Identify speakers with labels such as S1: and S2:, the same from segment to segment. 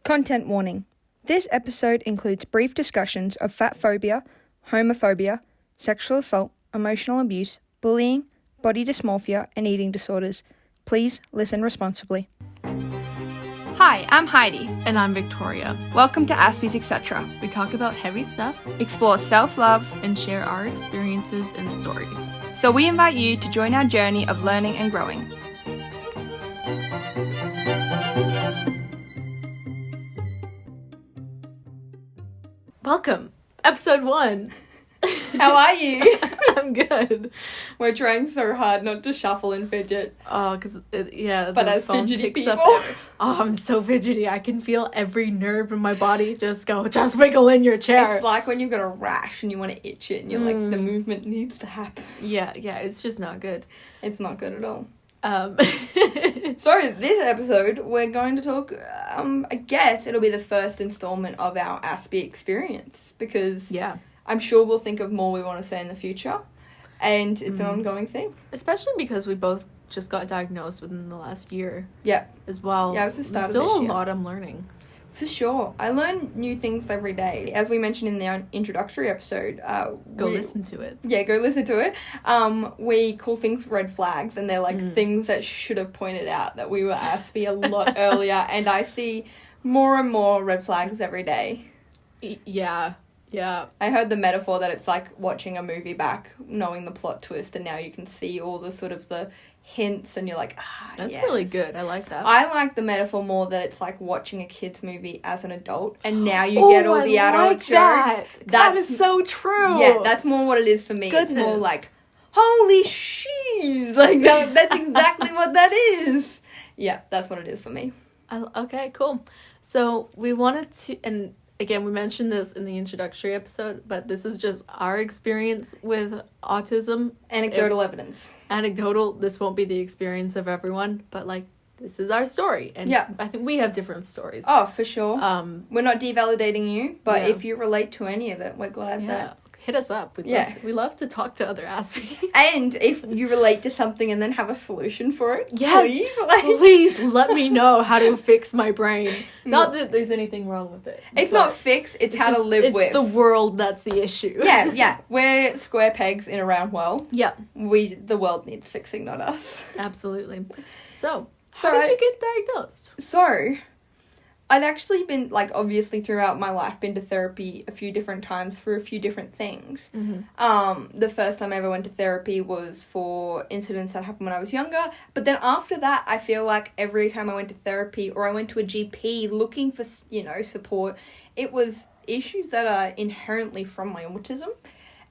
S1: Content warning. This episode includes brief discussions of fat phobia, homophobia, sexual assault, emotional abuse, bullying, body dysmorphia, and eating disorders. Please listen responsibly. Hi, I'm Heidi.
S2: And I'm Victoria.
S1: Welcome to Aspie's Etc.
S2: We talk about heavy stuff,
S1: Explore self-love,
S2: and share our experiences and stories.
S1: So we invite you to join our journey of learning and growing.
S2: Welcome, episode 1.
S1: How are you?
S2: I'm good.
S1: We're trying so hard not to shuffle and fidget.
S2: Oh, because, yeah.
S1: But as fidgety people.
S2: Oh, I'm so fidgety. I can feel every nerve in my body just wiggle in your chair.
S1: It's like when you've got a rash and you want to itch it and you're like, the movement needs to happen.
S2: Yeah, it's just not good.
S1: It's not good at all. So this episode, we're going to talk, I guess it'll be the first installment of our Aspie experience, because I'm sure we'll think of more we want to say in the future, and it's an ongoing thing.
S2: Especially because we both just got diagnosed within the last year.
S1: Yeah.
S2: As well.
S1: Yeah, it was the start of
S2: this year.
S1: Still
S2: a lot I'm learning.
S1: For sure. I learn new things every day. As we mentioned in the introductory episode,
S2: Go listen to it.
S1: Yeah, go listen to it. We call things red flags, and they're like things that should have pointed out that we were Aspie a lot earlier, and I see more and more red flags every day.
S2: Yeah.
S1: I heard the metaphor that it's like watching a movie back, knowing the plot twist, and now you can see all the sort of the hints, and you're like,
S2: that's really good. I like that.
S1: I like the metaphor more that it's like watching a kid's movie as an adult, and now you get all the adult jokes.
S2: That is so true.
S1: Yeah, that's more what it is for me.
S2: Goodness.
S1: It's more like, holy sheesh, like that's exactly what that is. Yeah, that's what it is for me.
S2: Okay, cool. So we wanted to, and again, we mentioned this in the introductory episode, but this is just our experience with autism.
S1: Anecdotal evidence.
S2: Anecdotal. This won't be the experience of everyone, but like, this is our story. And I think we have different stories.
S1: Oh, for sure. We're not devalidating you, but if you relate to any of it, we're glad that...
S2: Hit us up. We love to talk to other Aspies.
S1: And if you relate to something and then have a solution for it,
S2: please let me know how to fix my brain. Not that there's anything wrong with it.
S1: It's not fixed, it's how to live with.
S2: It's the world that's the issue.
S1: Yeah. We're square pegs in a round world.
S2: Yeah.
S1: The world needs fixing, not us.
S2: Absolutely. So how did you get diagnosed?
S1: So, I'd actually been, like, obviously throughout my life, been to therapy a few different times for a few different things.
S2: Mm-hmm.
S1: The first time I ever went to therapy was for incidents that happened when I was younger. But then after that, I feel like every time I went to therapy or I went to a GP looking for, support, it was issues that are inherently from my autism.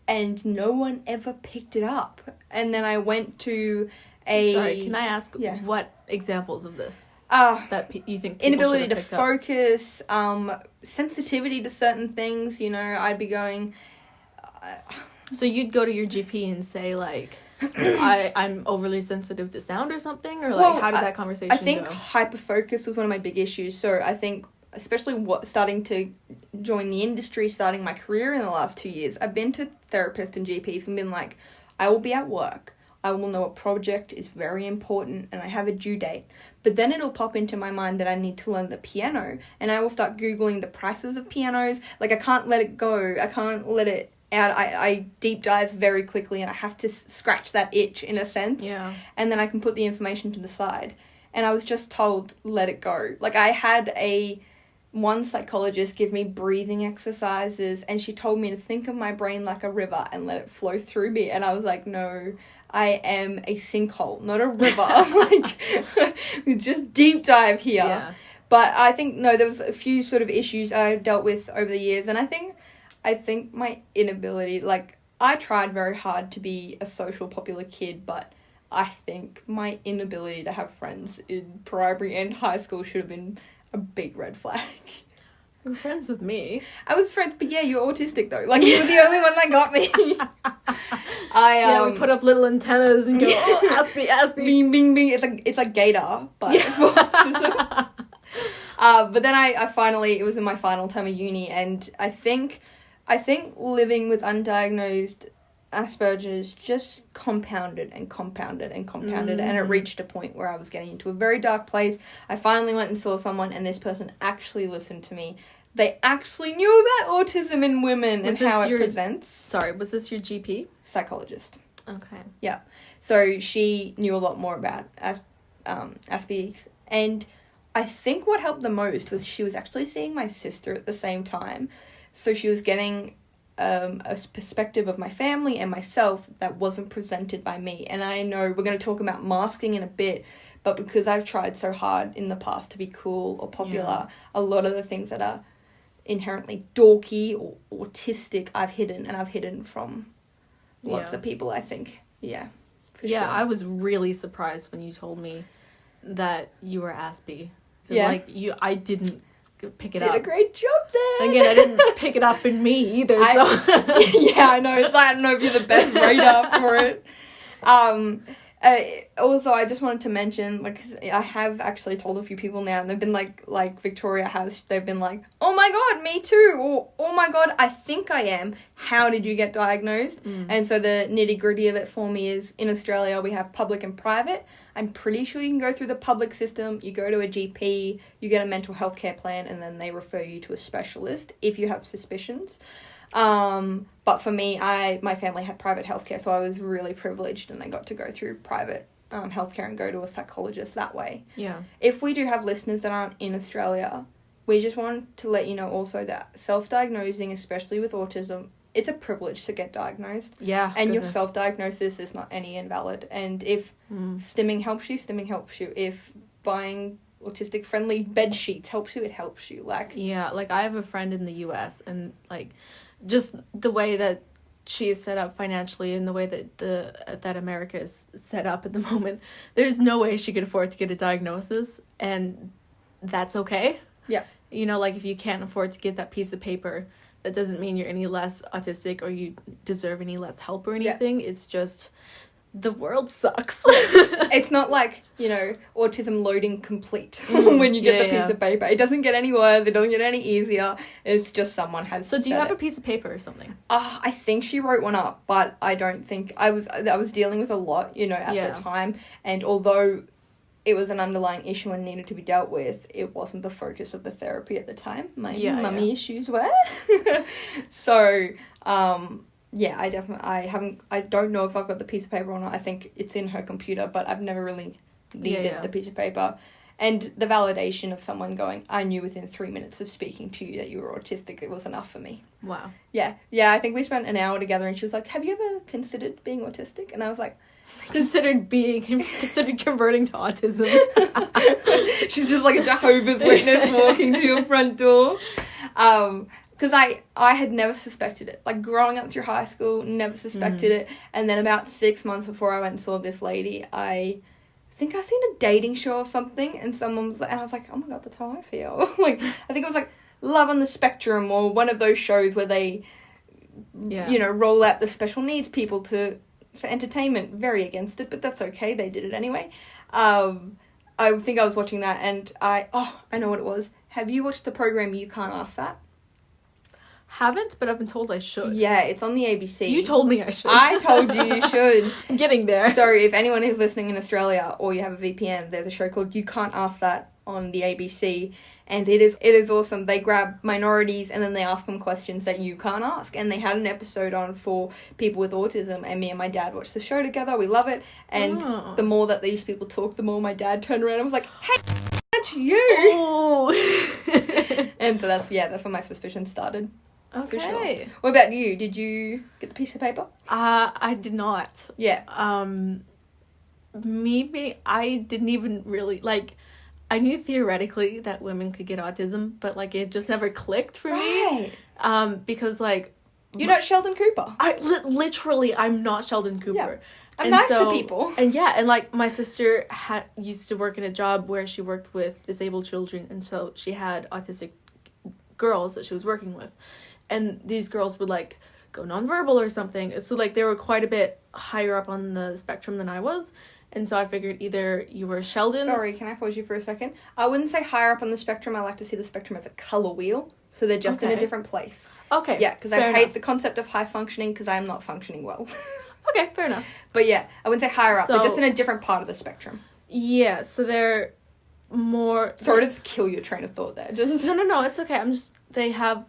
S1: And no one ever picked it up. And then I went to
S2: Sorry, can I ask what examples of this? That you think
S1: inability to focus, sensitivity to certain things, I'd be going...
S2: So you'd go to your GP and say, like, I'm overly sensitive to sound or something? Or, like, how did that conversation go?
S1: I think hyperfocus was one of my big issues. So I think, especially starting to join the industry, starting my career in the last 2 years, I've been to therapists and GPs and been like, I will be at work. I will know a project is very important and I have a due date. But then it'll pop into my mind that I need to learn the piano, and I will start Googling the prices of pianos. Like, I can't let it go. I can't let it out. I deep dive very quickly, and I have to scratch that itch in a sense.
S2: Yeah.
S1: And then I can put the information to the side. And I was just told, let it go. Like, I had one psychologist give me breathing exercises, and she told me to think of my brain like a river and let it flow through me. And I was like, no, I am a sinkhole, not a river. Like, just deep dive here.
S2: Yeah.
S1: But I think, there was a few sort of issues I dealt with over the years. And I think my inability, like, I tried very hard to be a social, popular kid, but I think my inability to have friends in primary and high school should have been a big red flag.
S2: You were friends with me.
S1: I was friends, but you're autistic though. Like, you were the only one that got me.
S2: We put up little antennas and go, Aspie.
S1: Bing, bing, bing. It's like gator, but for autism. But then I finally, it was in my final term of uni, and I think living with undiagnosed Asperger's just compounded and compounded and compounded, and it reached a point where I was getting into a very dark place. I finally went and saw someone, and this person actually listened to me. They actually knew about autism in women and how it presents.
S2: Sorry, was this your GP?
S1: Psychologist.
S2: Okay.
S1: Yeah. So she knew a lot more about Aspie's, and I think what helped the most was she was actually seeing my sister at the same time. So she was getting a perspective of my family and myself that wasn't presented by me. And I know we're going to talk about masking in a bit, but because I've tried so hard in the past to be cool or popular, a lot of the things that are inherently dorky or autistic I've hidden from lots of people, I think. Yeah, for sure.
S2: I was really surprised when you told me that you were Aspie.
S1: Yeah.
S2: Like, I didn't pick it up.
S1: Did a great job there.
S2: Again, I didn't pick it up in me either, so.
S1: Yeah, I know. It's like, I don't know if you're the best radar for it. Also, I just wanted to mention, like, I have actually told a few people now, and they've been like Victoria has, they've been like, oh my god, me too, or oh my god, I think I am. How did you get diagnosed? And so the nitty gritty of it for me is, in Australia, we have public and private. I'm pretty sure you can go through the public system, you go to a GP, you get a mental health care plan, and then they refer you to a specialist if you have suspicions. But for me, my family had private healthcare, so I was really privileged, and I got to go through private healthcare and go to a psychologist that way.
S2: Yeah.
S1: If we do have listeners that aren't in Australia, we just want to let you know also that self-diagnosing, especially with autism, it's a privilege to get diagnosed.
S2: Yeah.
S1: And your self-diagnosis is not any invalid. And if stimming helps you, stimming helps you. If buying autistic-friendly bed sheets helps you, it helps you.
S2: Yeah, like, I have a friend in the US, and, like, just the way that she is set up financially and the way that that America is set up at the moment, there's no way she could afford to get a diagnosis, and that's okay.
S1: Yeah.
S2: You know, like, if you can't afford to get that piece of paper, that doesn't mean you're any less autistic or you deserve any less help or anything. Yeah. It's just, the world sucks.
S1: It's not like, you know, autism loading complete when you get the piece of paper. It doesn't get any worse. It doesn't get any easier. It's just someone has.
S2: So do you have a piece of paper or something?
S1: I think she wrote one up, but I don't think I was dealing with a lot, you know, at the time. And although it was an underlying issue and needed to be dealt with, it wasn't the focus of the therapy at the time. My mummy issues were. So, I don't know if I've got the piece of paper or not. I think it's in her computer, but I've never really needed the piece of paper. And the validation of someone going, I knew within 3 minutes of speaking to you that you were autistic, it was enough for me.
S2: Wow.
S1: Yeah, I think we spent an hour together, and she was like, have you ever considered being autistic? And I was like,
S2: considered converting to autism.
S1: She's just like a Jehovah's Witness walking to your front door. Because I had never suspected it. Like, growing up through high school, never suspected it. And then about 6 months before I went and saw this lady, I think I seen a dating show or something, and someone was like, and I was like, oh my god, that's how I feel. Like, I think it was like Love on the Spectrum, or one of those shows where they, you know, roll out the special needs people for entertainment. Very against it, but that's okay. They did it anyway. I think I was watching that, and I know what it was. Have you watched the program You Can't Ask That?
S2: Haven't, but I've been told I should.
S1: Yeah, it's on the ABC.
S2: You told me I should.
S1: I told you should.
S2: I'm getting there.
S1: So if anyone is listening in Australia, or you have a VPN, there's a show called You Can't Ask That on the ABC, and it is awesome. They grab minorities and then they ask them questions that you can't ask. And they had an episode on for people with autism, and me and my dad watched the show together. We love it. And the more that these people talk, the more my dad turned around and was like, hey, that's you. And so that's when my suspicion started.
S2: Okay.
S1: For sure. What about you? Did you get the piece of paper?
S2: I did not.
S1: Yeah.
S2: Maybe I didn't even really, like, I knew theoretically that women could get autism, but, like, it just never clicked for me. Because, like...
S1: You're not Sheldon Cooper.
S2: Literally, I'm not Sheldon Cooper.
S1: Yeah. I'm nice to people.
S2: And like, my sister used to work in a job where she worked with disabled children, and so she had autistic girls that she was working with. And these girls would, like, go nonverbal or something. So, like, they were quite a bit higher up on the spectrum than I was. And so I figured either you were Sheldon.
S1: Sorry, can I pause you for a second? I wouldn't say higher up on the spectrum. I like to see the spectrum as a colour wheel. So they're just in a different place.
S2: Okay.
S1: Yeah, because I
S2: fair
S1: hate
S2: enough.
S1: the concept of high functioning because I'm not functioning well.
S2: Okay, fair enough.
S1: But yeah, I wouldn't say higher up. They're
S2: So-
S1: just in a different part of the spectrum.
S2: Yeah, so they're more...
S1: Sorry to kill your train of thought there. Just
S2: No, it's okay. They have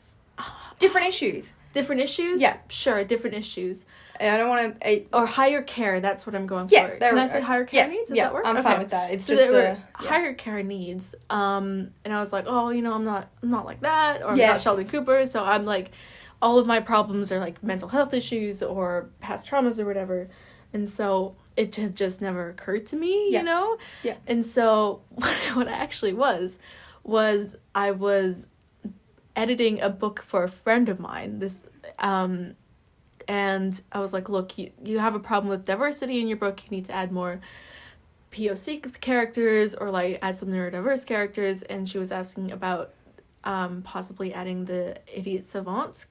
S1: different issues.
S2: different issues?
S1: Yeah.
S2: Sure, different issues.
S1: I don't want to...
S2: Or higher care, that's what I'm going
S1: Yeah,
S2: for.
S1: there
S2: Can
S1: we
S2: I
S1: go.
S2: say higher care needs? Does that work?
S1: I'm
S2: Okay.
S1: fine with that. It's
S2: So
S1: just
S2: there
S1: the...
S2: were higher care needs, and I was like, oh, I'm not like that, or I'm not
S1: Yes.
S2: Sheldon Cooper, so I'm like, all of my problems are like mental health issues or past traumas or whatever, and so it just never occurred to me,
S1: Yeah.
S2: you know?
S1: Yeah.
S2: And so what I actually was I was editing a book for a friend of mine, and I was like, look, you have a problem with diversity in your book, you need to add more POC characters or like add some neurodiverse characters. And she was asking about possibly adding the idiot savants.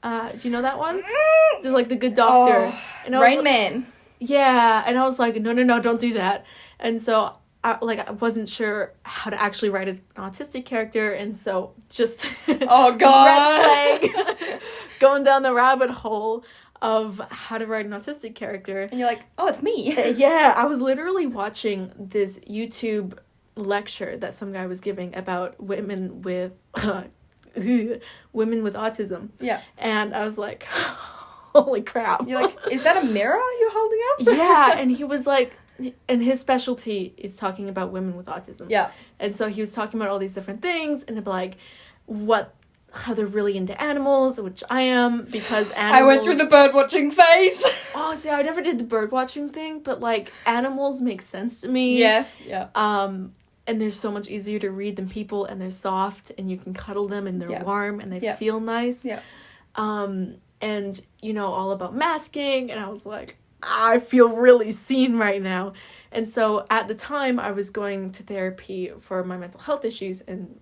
S2: Do you know that one? Just like the good doctor.
S1: Oh,
S2: and I was
S1: Rain
S2: like,
S1: Man.
S2: yeah, and I was like, no, don't do that. And so I wasn't sure how to actually write an autistic character, and so just
S1: Oh, God.
S2: red flag, going down the rabbit hole of how to write an autistic character.
S1: And you're like, oh, it's me.
S2: Yeah, I was literally watching this YouTube lecture that some guy was giving about women with autism.
S1: Yeah.
S2: And I was like, holy crap.
S1: You're like, is that a mirror you're holding up?
S2: Yeah, and he was like, and his specialty is talking about women with autism.
S1: Yeah.
S2: And so he was talking about all these different things and like how they're really into animals, which I am, because animals...
S1: I went through the bird watching phase.
S2: Oh, see, I never did the bird watching thing, but like animals make sense to me.
S1: Yes. Yeah.
S2: And they're so much easier to read than people, and they're soft, and you can cuddle them, and they're
S1: Yeah.
S2: warm, and they
S1: Yeah.
S2: feel nice.
S1: Yeah.
S2: And all about masking, and I was like, I feel really seen right now. And so at the time I was going to therapy for my mental health issues, and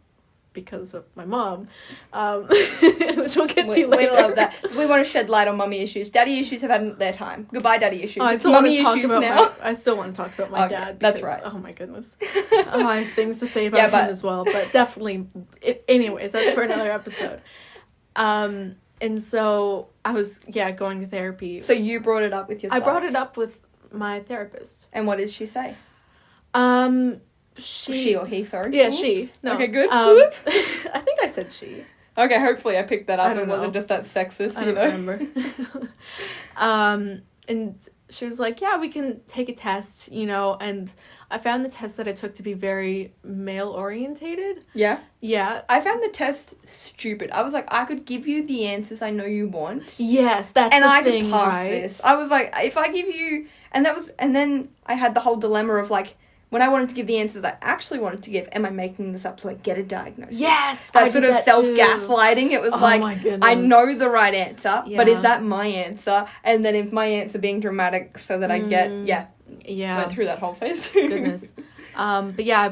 S2: because of my mom, which we'll get to later.
S1: We love that. We want to shed light on mummy issues. Daddy issues have had their time. Goodbye, daddy issues.
S2: Oh, I
S1: It's
S2: still want
S1: mummy
S2: to talk
S1: issues
S2: about
S1: now.
S2: I still want to talk about my
S1: Okay,
S2: dad.
S1: that's
S2: because-
S1: right.
S2: Oh my goodness. Oh, I have things to say about him as well, but definitely. Anyways, that's for another episode. And so I was going to therapy.
S1: So you brought it up with yourself.
S2: I brought it up with my therapist.
S1: And what did she say?
S2: She
S1: or he, sorry.
S2: Yeah,
S1: Oops.
S2: she. No.
S1: Okay, good.
S2: I think I said she.
S1: Okay, hopefully I picked that up
S2: I don't
S1: and wasn't
S2: know.
S1: just that sexist,
S2: I
S1: you
S2: don't
S1: know?
S2: remember. And she was like, yeah, we can take a test, and I found the test that I took to be very male orientated.
S1: Yeah.
S2: Yeah.
S1: I found the test stupid. I was like, I could give you the answers I know you want.
S2: Yes, that's
S1: And
S2: the
S1: I
S2: thing,
S1: could pass
S2: right?
S1: this. I was like, if I give you... And then I had the whole dilemma of like, when I wanted to give the answers I actually wanted to give, am I making this up so I get a diagnosis?
S2: Yes, I
S1: That sort
S2: did
S1: of
S2: that
S1: self-gaslighting. It was
S2: Oh
S1: like,
S2: my goodness.
S1: I know the right answer, but
S2: Yeah.
S1: is that my answer? And then if my answer being dramatic so that I get... Yeah.
S2: Yeah.
S1: Went through that whole phase.
S2: Goodness. But yeah,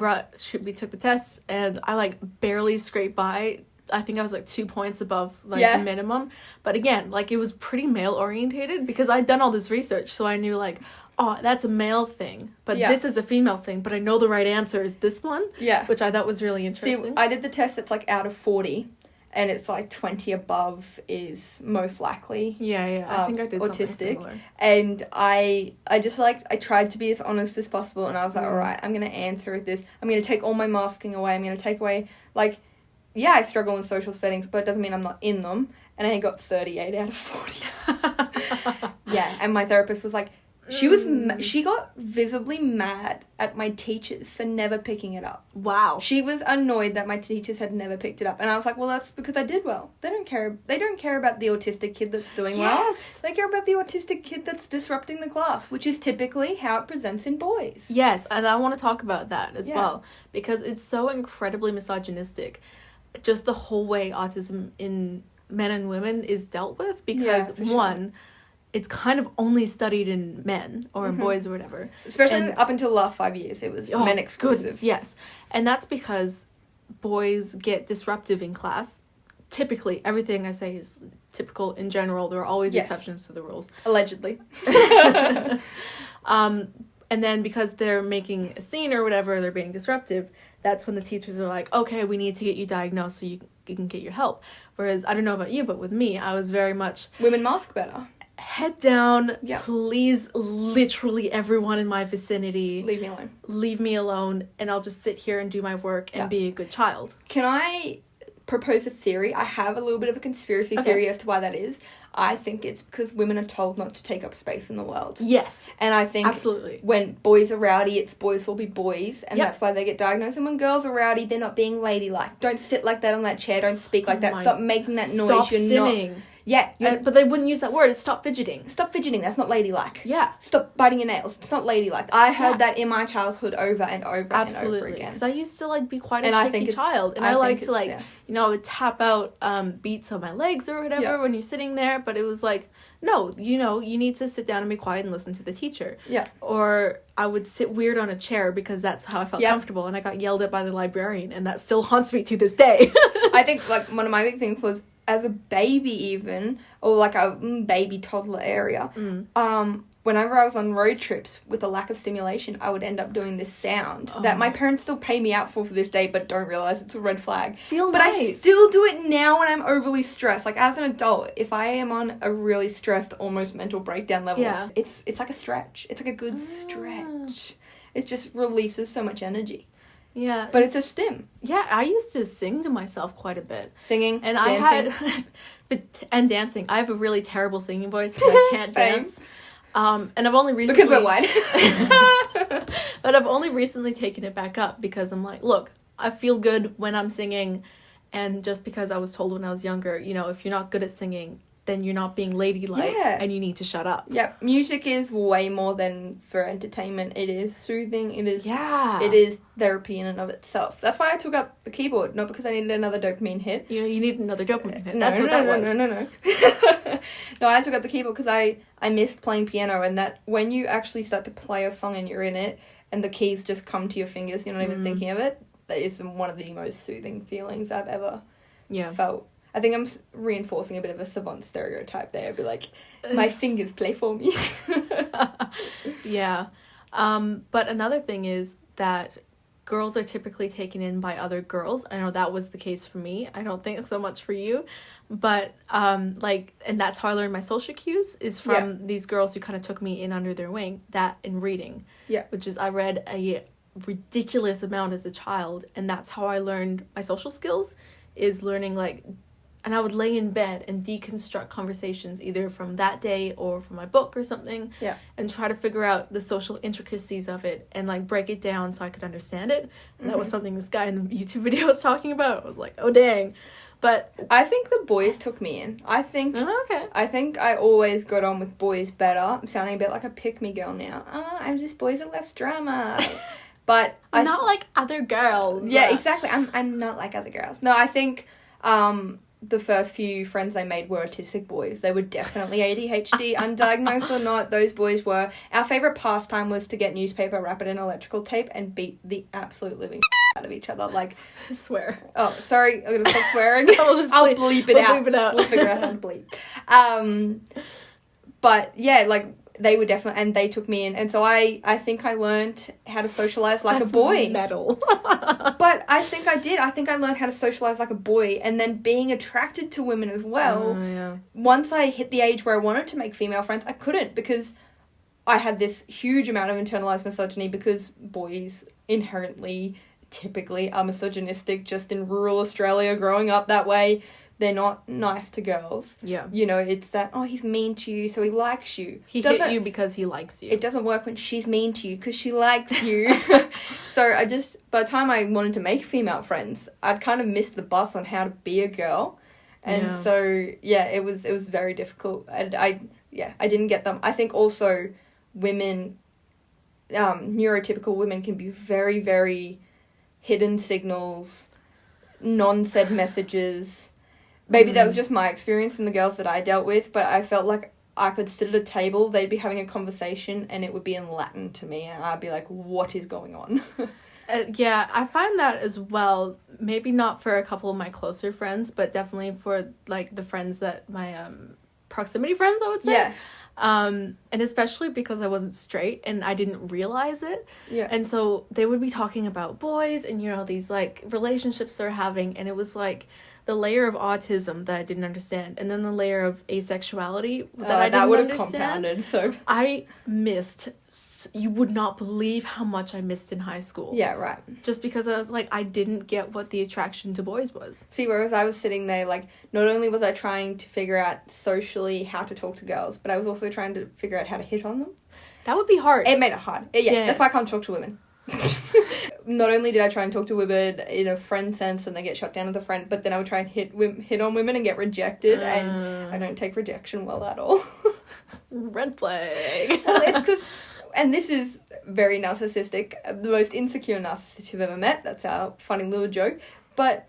S2: we took the test, and I like barely scraped by. I think I was like 2 points above like
S1: Yeah.
S2: the minimum. But again, like it was pretty male orientated because I'd done all this research, so I knew like, oh, that's a male thing, but
S1: Yeah.
S2: this is a female thing. But I know the right answer is this one,
S1: Yeah.
S2: which I thought was really interesting.
S1: See, I did the test that's like out of 40, and it's like 20 above is most likely
S2: yeah, I think I did something
S1: autistic.
S2: similar.
S1: And I just like, I tried to be as honest as possible, and I was like,
S2: Mm.
S1: alright, I'm going to answer with this. I'm going to take all my masking away. I'm going to take away, like, yeah, I struggle in social settings, but it doesn't mean I'm not in them. And I got 38 out of 40. Yeah, and my therapist was like, she got visibly mad at my teachers for never picking it up.
S2: Wow.
S1: She was annoyed that my teachers had never picked it up. And I was like, well, that's because I did well. They don't care about the autistic kid that's doing well.
S2: Yes.
S1: They care about the autistic kid that's disrupting the class, which is typically how it presents in boys.
S2: Yes, and I want to talk about that as
S1: Yeah.
S2: well, because it's so incredibly misogynistic. Just the whole way autism in men and women is dealt with, because
S1: for sure.
S2: one, it's kind of only studied in men or in boys or whatever.
S1: Especially
S2: And-
S1: up until the last 5 years, it was men exclusive.
S2: Goodness, yes. And that's because boys get disruptive in class. Typically, everything I say is typical in general. There are always
S1: Yes.
S2: exceptions to the rules.
S1: Allegedly.
S2: And then because they're making a scene or whatever, they're being disruptive, that's when the teachers are like, okay, we need to get you diagnosed so you can get your help. Whereas, I don't know about you, but with me, I was very much...
S1: Women mask better.
S2: Head down,
S1: Yep.
S2: Please, literally everyone in my vicinity.
S1: Leave me alone.
S2: Leave me alone, and I'll just sit here and do my work and be a good child.
S1: Can I propose a theory? I have a little bit of a conspiracy theory as to why that is. I think it's because women are told not to take up space in the world.
S2: Yes.
S1: And I think
S2: absolutely,
S1: when boys are rowdy, it's boys will be boys, and
S2: Yep.
S1: that's why they get diagnosed. And when girls are rowdy, they're not being ladylike. Don't sit like that on that chair. Don't speak like that. Stop making that noise.
S2: Stop
S1: You're
S2: sinning.
S1: not... Yeah.
S2: But they wouldn't use that word. It's stop fidgeting.
S1: Stop fidgeting. That's not ladylike.
S2: Yeah.
S1: Stop biting your nails. It's not ladylike. I heard that in my childhood over and over and over again.
S2: Because I used to like be quite a
S1: And I
S2: shaky
S1: think
S2: child, and I like to like I would tap out beats on my legs or whatever when you're sitting there. But it was like, no, you need to sit down and be quiet and listen to the teacher.
S1: Yeah.
S2: Or I would sit weird on a chair because that's how I felt comfortable, and I got yelled at by the librarian, and that still haunts me to this day.
S1: I think like one of my big things was as a baby even, or like a baby toddler area, whenever I was on road trips with a lack of stimulation, I would end up doing this sound that my parents still pay me out for this day, but don't realize it's a red flag. But I still do it now when I'm overly stressed. Like as an adult, if I am on a really stressed, almost mental breakdown level, it's like a stretch. It's like a good stretch. It just releases so much energy.
S2: Yeah.
S1: But it's a stim.
S2: Yeah, I used to sing to myself quite a bit.
S1: Singing,
S2: and
S1: dancing.
S2: And dancing. I have a really terrible singing voice because I can't dance. And I've only recently...
S1: Because we're white.
S2: But I've only recently taken it back up because I'm like, look, I feel good when I'm singing, and just because I was told when I was younger, if you're not good at singing, then you're not being ladylike, and you need to shut up.
S1: Yep, music is way more than for entertainment. It is soothing. It is therapy in and of itself. That's why I took up the keyboard, not because I needed another dopamine hit.
S2: You need another dopamine hit.
S1: No,
S2: That's what that was.
S1: No. No, I took up the keyboard because I missed playing piano, and that when you actually start to play a song and you're in it, and the keys just come to your fingers, you're not even thinking of it, that is one of the most soothing feelings I've ever felt. I think I'm reinforcing a bit of a savant stereotype there. I'd be like, my fingers play for me.
S2: Yeah. But another thing is that girls are typically taken in by other girls. I know that was the case for me. I don't think so much for you. But, and that's how I learned my social cues, is from these girls who kind of took me in under their wing, that and reading. Yeah. Which is, I read a ridiculous amount as a child, and that's how I learned my social skills, is learning, and I would lay in bed and deconstruct conversations either from that day or from my book or something. Yeah. And try to figure out the social intricacies of it and break it down so I could understand it. And that was something this guy in the YouTube video was talking about. I was like, oh dang. But
S1: I think the boys took me in. I think I always got on with boys better. I'm sounding a bit like a pick-me girl now. I'm just boys are less drama. But
S2: I'm not like other girls.
S1: Yeah, exactly. I'm not like other girls. No, I think the first few friends I made were autistic boys. They were definitely ADHD, undiagnosed or not. Those boys were. Our favourite pastime was to get newspaper, wrap it in electrical tape, and beat the absolute living out of each other.
S2: I swear.
S1: Oh, sorry. I'm going to stop swearing. I'll bleep it out. Bleep it out. We'll figure out how to bleep. But, yeah, they were definitely, and they took me in, and so I think I learned how to socialise like a boy.
S2: Metal.
S1: But I think I did. I think I learned how to socialise like a boy, and then being attracted to women as well. Once I hit the age where I wanted to make female friends, I couldn't, because I had this huge amount of internalised misogyny, because boys inherently, typically, are misogynistic just in rural Australia, growing up that way. They're not nice to girls. Yeah. It's that, he's mean to you, so he likes you.
S2: He hit you because he likes you.
S1: It doesn't work when she's mean to you because she likes you. So by the time I wanted to make female friends, I'd kind of missed the bus on how to be a girl. And so, it was very difficult. And I didn't get them. I think also women, neurotypical women can be very, very hidden signals, non-said messages. Maybe that was just my experience and the girls that I dealt with, but I felt like I could sit at a table, they'd be having a conversation, and it would be in Latin to me, and I'd be like, what is going on?
S2: Yeah, I find that as well. Maybe not for a couple of my closer friends, but definitely for, the friends that my, proximity friends, I would say. And especially because I wasn't straight and I didn't realize it.
S1: Yeah.
S2: And so they would be talking about boys and, you know, these, like, relationships they're having. And it was, like, the layer of autism that I didn't understand. And then the layer of asexuality that I didn't
S1: would have
S2: understand.
S1: compounded, so...
S2: I missed... You would not believe how much I missed in high school.
S1: Yeah, right.
S2: Just because I was, like, I didn't get what the attraction to boys was.
S1: See, whereas I was sitting there, like, not only was I trying to figure out socially how to talk to girls, but I was also trying to figure out how to hit on them.
S2: That would be hard.
S1: It made it hard. Yeah, that's why I can't talk to women. Not only did I try and talk to women in a friend sense and they get shut down as a friend, but then I would try and hit on women and get rejected, and I don't take rejection well at all.
S2: Red flag.
S1: Well, it's because, and this is very narcissistic, the most insecure narcissist you've ever met. That's our funny little joke. But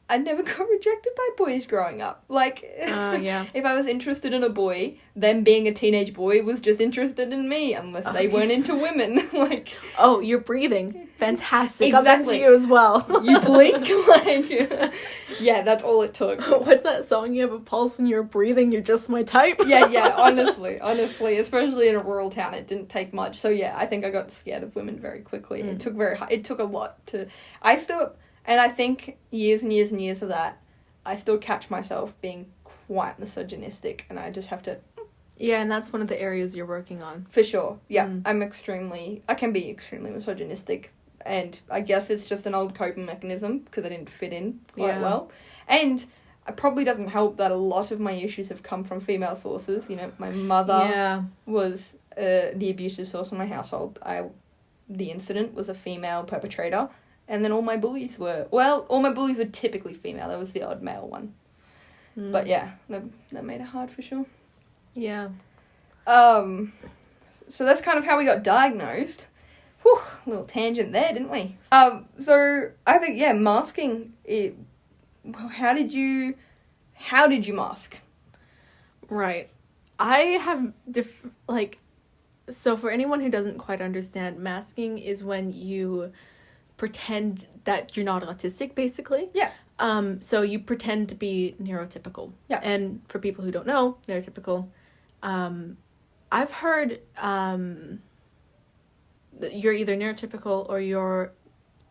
S1: I never got rejected by boys growing up. Like,
S2: yeah.
S1: If I was interested in a boy, them being a teenage boy was just interested in me, unless they weren't into women. Like,
S2: oh, you're breathing. Fantastic.
S1: Exactly.
S2: I'm into you as well.
S1: You blink, like, yeah, that's all it took.
S2: What's that song? You have a pulse and you're breathing, you're just my type.
S1: Yeah, honestly, especially in a rural town, it didn't take much. So yeah, I think I got scared of women very quickly. It took a lot to, and I think years and years and years of that, I still catch myself being quite misogynistic, and I just have to...
S2: Yeah, and that's one of the areas you're working on.
S1: For sure, yeah. I can be extremely misogynistic, and I guess it's just an old coping mechanism, because I didn't fit in quite well. And it probably doesn't help that a lot of my issues have come from female sources. You know, my mother was the abusive source in my household. The incident was a female perpetrator. And then all my bullies were typically female. There was the odd male one. But yeah, that made it hard for sure.
S2: Yeah.
S1: So that's kind of how we got diagnosed. Whew, little tangent there, didn't we? So I think, yeah, masking, how did you mask?
S2: Right. I have, so for anyone who doesn't quite understand, masking is when you pretend that you're not autistic, basically.
S1: Yeah.
S2: So you pretend to be neurotypical.
S1: Yeah.
S2: And for people who don't know, neurotypical, I've heard that you're either neurotypical or you're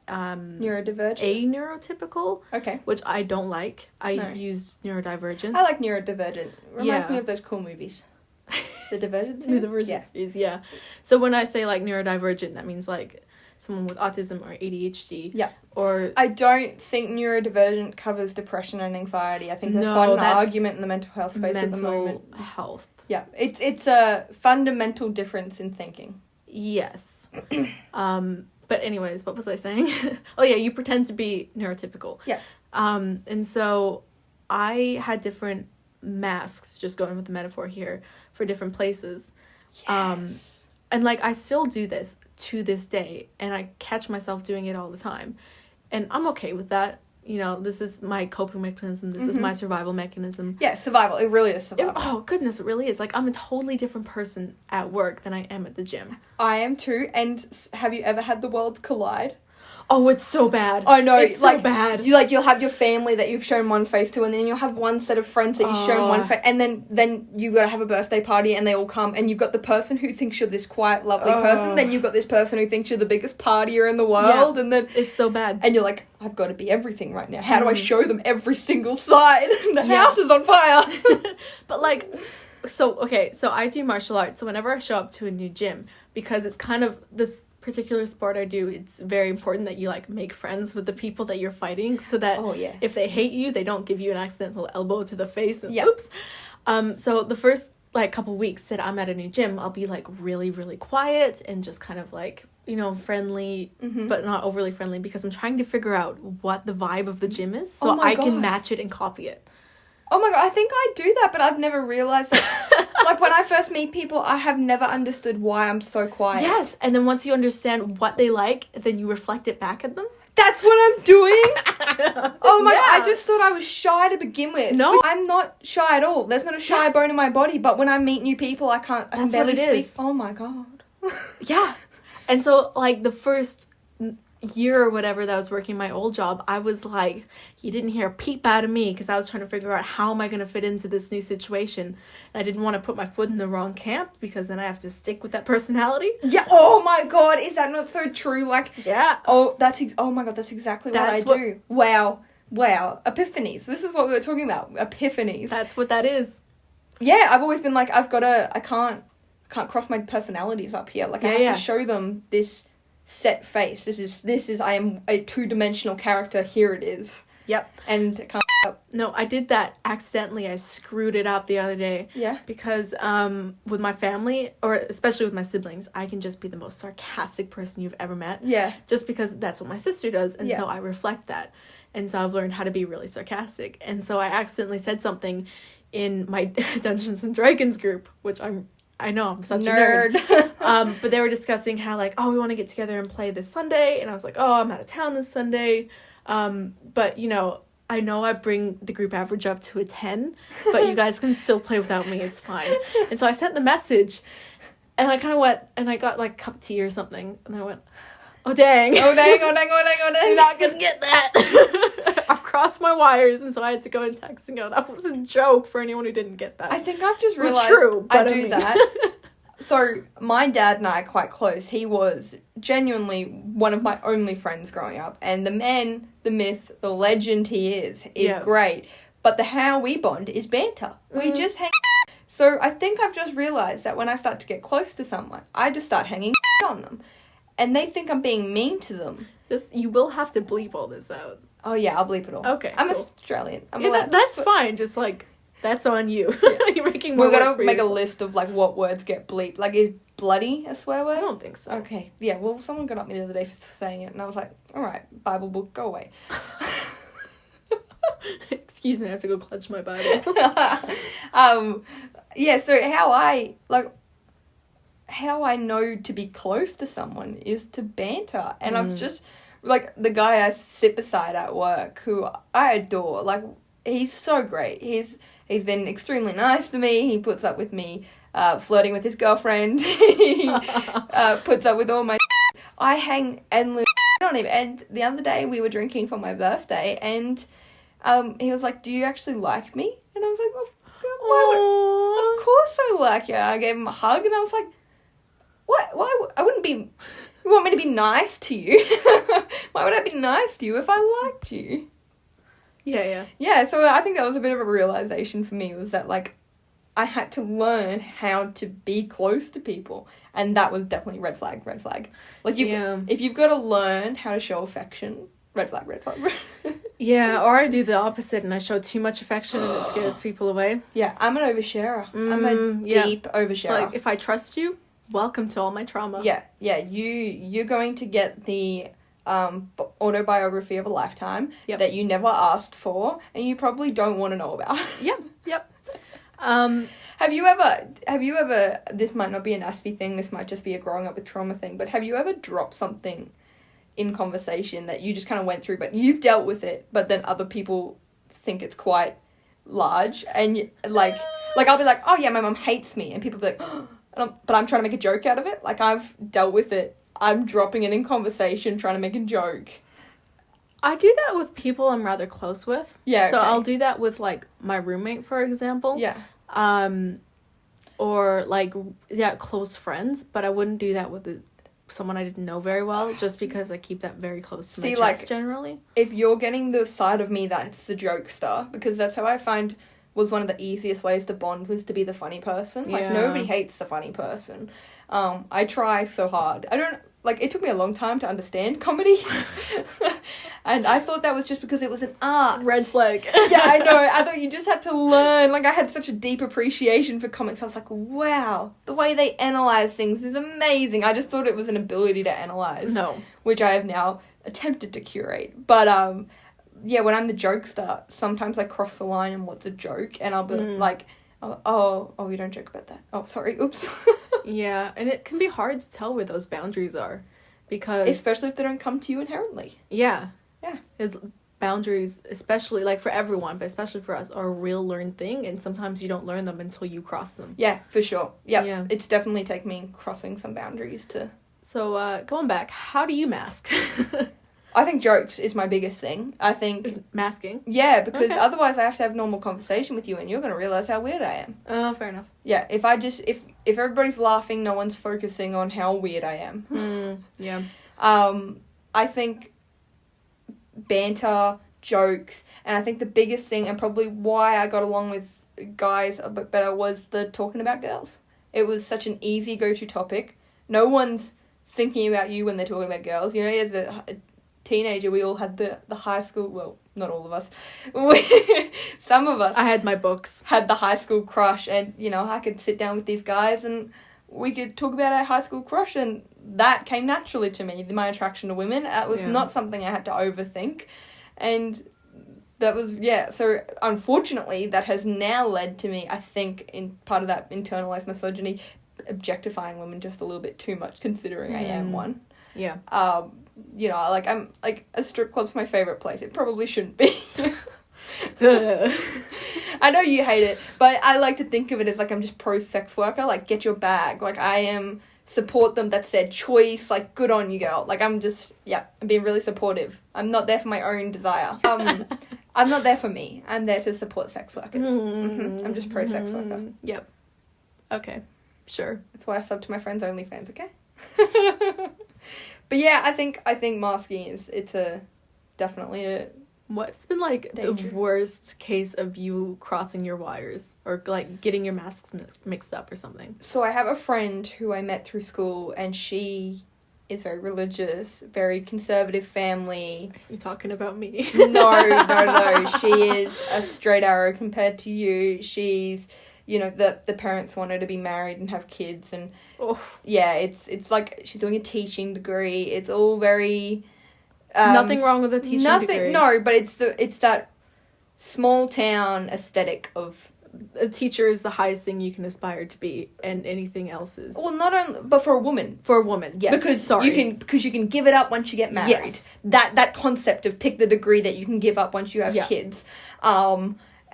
S1: neurodivergent.
S2: Aneurotypical.
S1: Okay.
S2: Which I don't like. I use neurodivergent.
S1: I like neurodivergent. Reminds me of those cool movies. The Divergent series?
S2: The Divergent series, yeah. So when I say, like, neurodivergent, that means, like, someone with autism or ADHD.
S1: Yeah.
S2: Or...
S1: I don't think neurodivergent covers depression and anxiety. I think there's quite an argument in the mental health space at the moment.
S2: Mental health.
S1: Yeah. It's a fundamental difference in thinking.
S2: Yes. But anyways, what was I saying? Oh, yeah, you pretend to be neurotypical.
S1: Yes.
S2: And so I had different masks, just going with the metaphor here, for different places.
S1: Yes.
S2: And, like, I still do this to this day, and I catch myself doing it all the time. And I'm okay with that. You know, this is my coping mechanism. This is my survival mechanism.
S1: Yeah, survival. It really is survival.
S2: Oh, goodness, it really is. Like, I'm a totally different person at work than I am at the gym.
S1: I am too. And have you ever had the worlds collide?
S2: Oh, it's so bad.
S1: I know.
S2: It's so bad.
S1: You'll have your family that you've shown one face to, and then you'll have one set of friends that you've shown one face, and then you've got to have a birthday party, and they all come, and you've got the person who thinks you're this quiet, lovely person, then you've got this person who thinks you're the biggest partier in the world, and then...
S2: It's so bad.
S1: And you're like, I've got to be everything right now. How do I show them every single side? The house is on fire.
S2: But, like... So I do martial arts, so whenever I show up to a new gym, because it's kind of this particular sport I do, it's very important that you, like, make friends with the people that you're fighting, so that if they hate you, they don't give you an accidental elbow to the face and oops. So the first, like, couple weeks that I'm at a new gym, I'll be, like, really, really quiet and just kind of, like, you know, friendly, but not overly friendly, because I'm trying to figure out what the vibe of the gym is, so I can match it and copy it.
S1: Oh my god, I think I do that, but I've never realised that. Like, when I first meet people, I have never understood why I'm so quiet.
S2: Yes, and then once you understand what they like, then you reflect it back at them.
S1: That's what I'm doing? Oh my god, I just thought I was shy to begin with.
S2: No.
S1: I'm not shy at all. There's not a shy bone in my body, but when I meet new people, I can barely speak. Oh my god.
S2: Yeah. And so, like, the first year or whatever that I was working my old job, I was like, you didn't hear a peep out of me because I was trying to figure out how am I going to fit into this new situation. And I didn't want to put my foot in the wrong camp because then I have to stick with that personality.
S1: Yeah. Oh my God, is that not so true? Like,
S2: yeah.
S1: Oh, oh my God, that's exactly what I do. Wow. Epiphanies. This is what we were talking about. Epiphanies.
S2: That's what that is.
S1: Yeah, I've always been like, I can't cross my personalities up here. Like, I have to show them this set face. This is I am a 2-dimensional character. Here it is.
S2: Yep.
S1: And I can't up.
S2: No, I did that accidentally. I screwed it up the other day.
S1: Yeah.
S2: Because with my family, or especially with my siblings, I can just be the most sarcastic person you've ever met.
S1: Yeah.
S2: Just because that's what my sister does, and so I reflect that. And so I've learned how to be really sarcastic. And so I accidentally said something in my Dungeons and Dragons group, which I know I'm such a nerd. But they were discussing how, like, oh, we want to get together and play this Sunday. And I was like, oh, I'm out of town this Sunday. But, you know I bring the group average up to a 10, but you guys can still play without me. It's fine. And so I sent the message, and I kind of went, and I got, like, a cup of tea or something. And I went, oh, dang.
S1: Oh, dang.
S2: I'm not going to get that. I've crossed my wires, and so I had to go and text and go, that was a joke for anyone who didn't get that.
S1: I think I've just realised
S2: true,
S1: I do that. So, my dad and I are quite close. He was genuinely one of my only friends growing up. And the man, the myth, the legend he is great. But how we bond is banter. We just hang. So, I think I've just realised that when I start to get close to someone, I just start hanging on them. And they think I'm being mean to them.
S2: You will have to bleep all this out.
S1: Oh, yeah, I'll bleep it all.
S2: Okay,
S1: I'm
S2: cool.
S1: Australian.
S2: That's fine. Just, like, that's on you. Yeah. You're making more
S1: We're going to make a list of, like, what words get bleeped. Like, is bloody a swear word?
S2: I don't think so.
S1: Okay. Yeah, well, someone got up me the other day for saying it, and I was like, all right, Bible book, go away.
S2: Excuse me, I have to go clutch my Bible.
S1: Yeah, so how I know to be close to someone is to banter. And I'm just, like, the guy I sit beside at work, who I adore, like, he's so great. He's been extremely nice to me. He puts up with me flirting with his girlfriend. He puts up with all my I hang endless on him. And the other day we were drinking for my birthday, and he was like, do you actually like me? And I was like, of course I like you. I gave him a hug, and I was like, what? Why? I wouldn't be... You want me to be nice to you? Why would I be nice to you if I liked you?
S2: Yeah.
S1: Yeah, so I think that was a bit of a realization for me, was that, like, I had to learn how to be close to people. And that was definitely red flag. Like, if you've got to learn how to show affection, red flag.
S2: Yeah, or I do the opposite and I show too much affection and it scares people away.
S1: Yeah, I'm an oversharer. I'm a deep oversharer.
S2: Like, if I trust you, welcome to all my trauma.
S1: Yeah, you're going to get the autobiography of a lifetime that you never asked for and you probably don't want to know about.
S2: Yep.
S1: Have you ever, this might not be an Aspie thing, this might just be a growing up with trauma thing, but have you ever dropped something in conversation that you just kind of went through, but you've dealt with it, but then other people think it's quite large, and like I'll be like, oh yeah, my mum hates me, and people be like, oh, but I'm trying to make a joke out of it. Like, I've dealt with it. I'm dropping it in conversation, trying to make a joke.
S2: I do that with people I'm rather close with.
S1: Yeah.
S2: So
S1: okay.
S2: I'll do that with, like, my roommate, for example.
S1: Yeah.
S2: Or, like, close friends. But I wouldn't do that with someone I didn't know very well, just because I keep that very close to my chest, generally.
S1: If you're getting the side of me that's the jokester, because that's how I find was one of the easiest ways to bond, was to be the funny person. Like, nobody hates the funny person. I try so hard. It took me a long time to understand comedy. And I thought that was just because it was an art.
S2: Red flag.
S1: Yeah, I know. I thought you just had to learn. Like, I had such a deep appreciation for comics. I was like, wow, the way they analyze things is amazing. I just thought it was an ability to analyze.
S2: No. Which
S1: I have now attempted to curate. But, when I'm the jokester, sometimes I cross the line in what's a joke. And I'll be like, oh, we don't joke about that. Oh, sorry, oops.
S2: Yeah, and it can be hard to tell where those boundaries are, because...
S1: Especially if they don't come to you inherently.
S2: Yeah. Because boundaries, especially, like, for everyone, but especially for us, are a real learned thing, and sometimes you don't learn them until you cross them.
S1: Yeah, for sure. Yep.
S2: Yeah.
S1: It's definitely taken me crossing some boundaries to
S2: So, going back, how do you mask?
S1: I think jokes is my biggest thing. I think...
S2: Is masking?
S1: Yeah, because
S2: Okay.
S1: otherwise I have to have normal conversation with you and you're going to realise how weird I am.
S2: Oh, fair enough.
S1: Yeah, if everybody's laughing, no one's focusing on how weird I am.
S2: Yeah.
S1: I think banter, jokes, and I think the biggest thing, and probably why I got along with guys a bit better, was the talking about girls. It was such an easy go-to topic. No one's thinking about you when they're talking about girls. You know, as a teenager, we all had the high school, well, not all of us, some of us
S2: I had my books.
S1: had the high school crush, and, you know, I could sit down with these guys and we could talk about our high school crush, and that came naturally to me, my attraction to women. It was not something I had to overthink, and that was, so unfortunately that has now led to me, I think, in part of that internalized misogyny, objectifying women just a little bit too much, considering I am one.
S2: Yeah.
S1: You know, like, I'm, like, a strip club's my favourite place. It probably shouldn't be. I know you hate it, but I like to think of it as, like, I'm just pro-sex worker, like, get your bag. Like, I am, support them, that's their choice, like, good on you, girl. Like, I'm just, I'm being really supportive. I'm not there for my own desire. I'm not there for me. I'm there to support sex workers. I'm just pro-sex worker.
S2: Yep. Okay. Sure.
S1: That's why I sub to my friends' OnlyFans, okay? But yeah, I think masking it's definitely a...
S2: What's been, like,
S1: danger.
S2: the worst case of you crossing your wires? Or, like, getting your masks mixed up or something?
S1: So I have a friend who I met through school, and she is very religious, very conservative family.
S2: Are you talking about me?
S1: No. She is a straight arrow compared to you. She's... You know, the parents want her to be married and have kids, and it's like she's doing a teaching degree. It's all very
S2: nothing wrong with a teaching degree.
S1: No, but it's that small town aesthetic of
S2: a teacher is the highest thing you can aspire to be, and anything else is.
S1: Well, not only, but for a woman.
S2: For a woman, yes.
S1: Because you can give it up once you get married.
S2: Yes.
S1: That concept of pick the degree that you can give up once you have kids.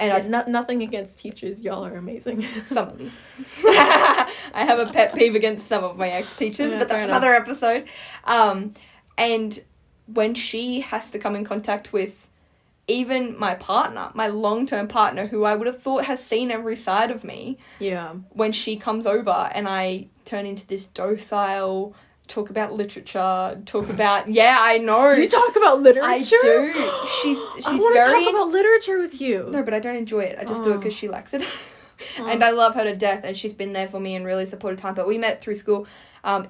S1: And
S2: nothing against teachers, y'all are amazing.
S1: Some of you. I have a pet peeve against some of my ex-teachers, but that's another episode. And when she has to come in contact with even my partner, my long-term partner, who I would have thought has seen every side of me, when she comes over and I turn into this docile... Talk about literature, talk about... Yeah, I know.
S2: You talk about literature?
S1: I do. She's
S2: I want to talk about literature with you.
S1: No, but I don't enjoy it. I just do it because she likes it. And I love her to death, and she's been there for me and really supported time. But we met through school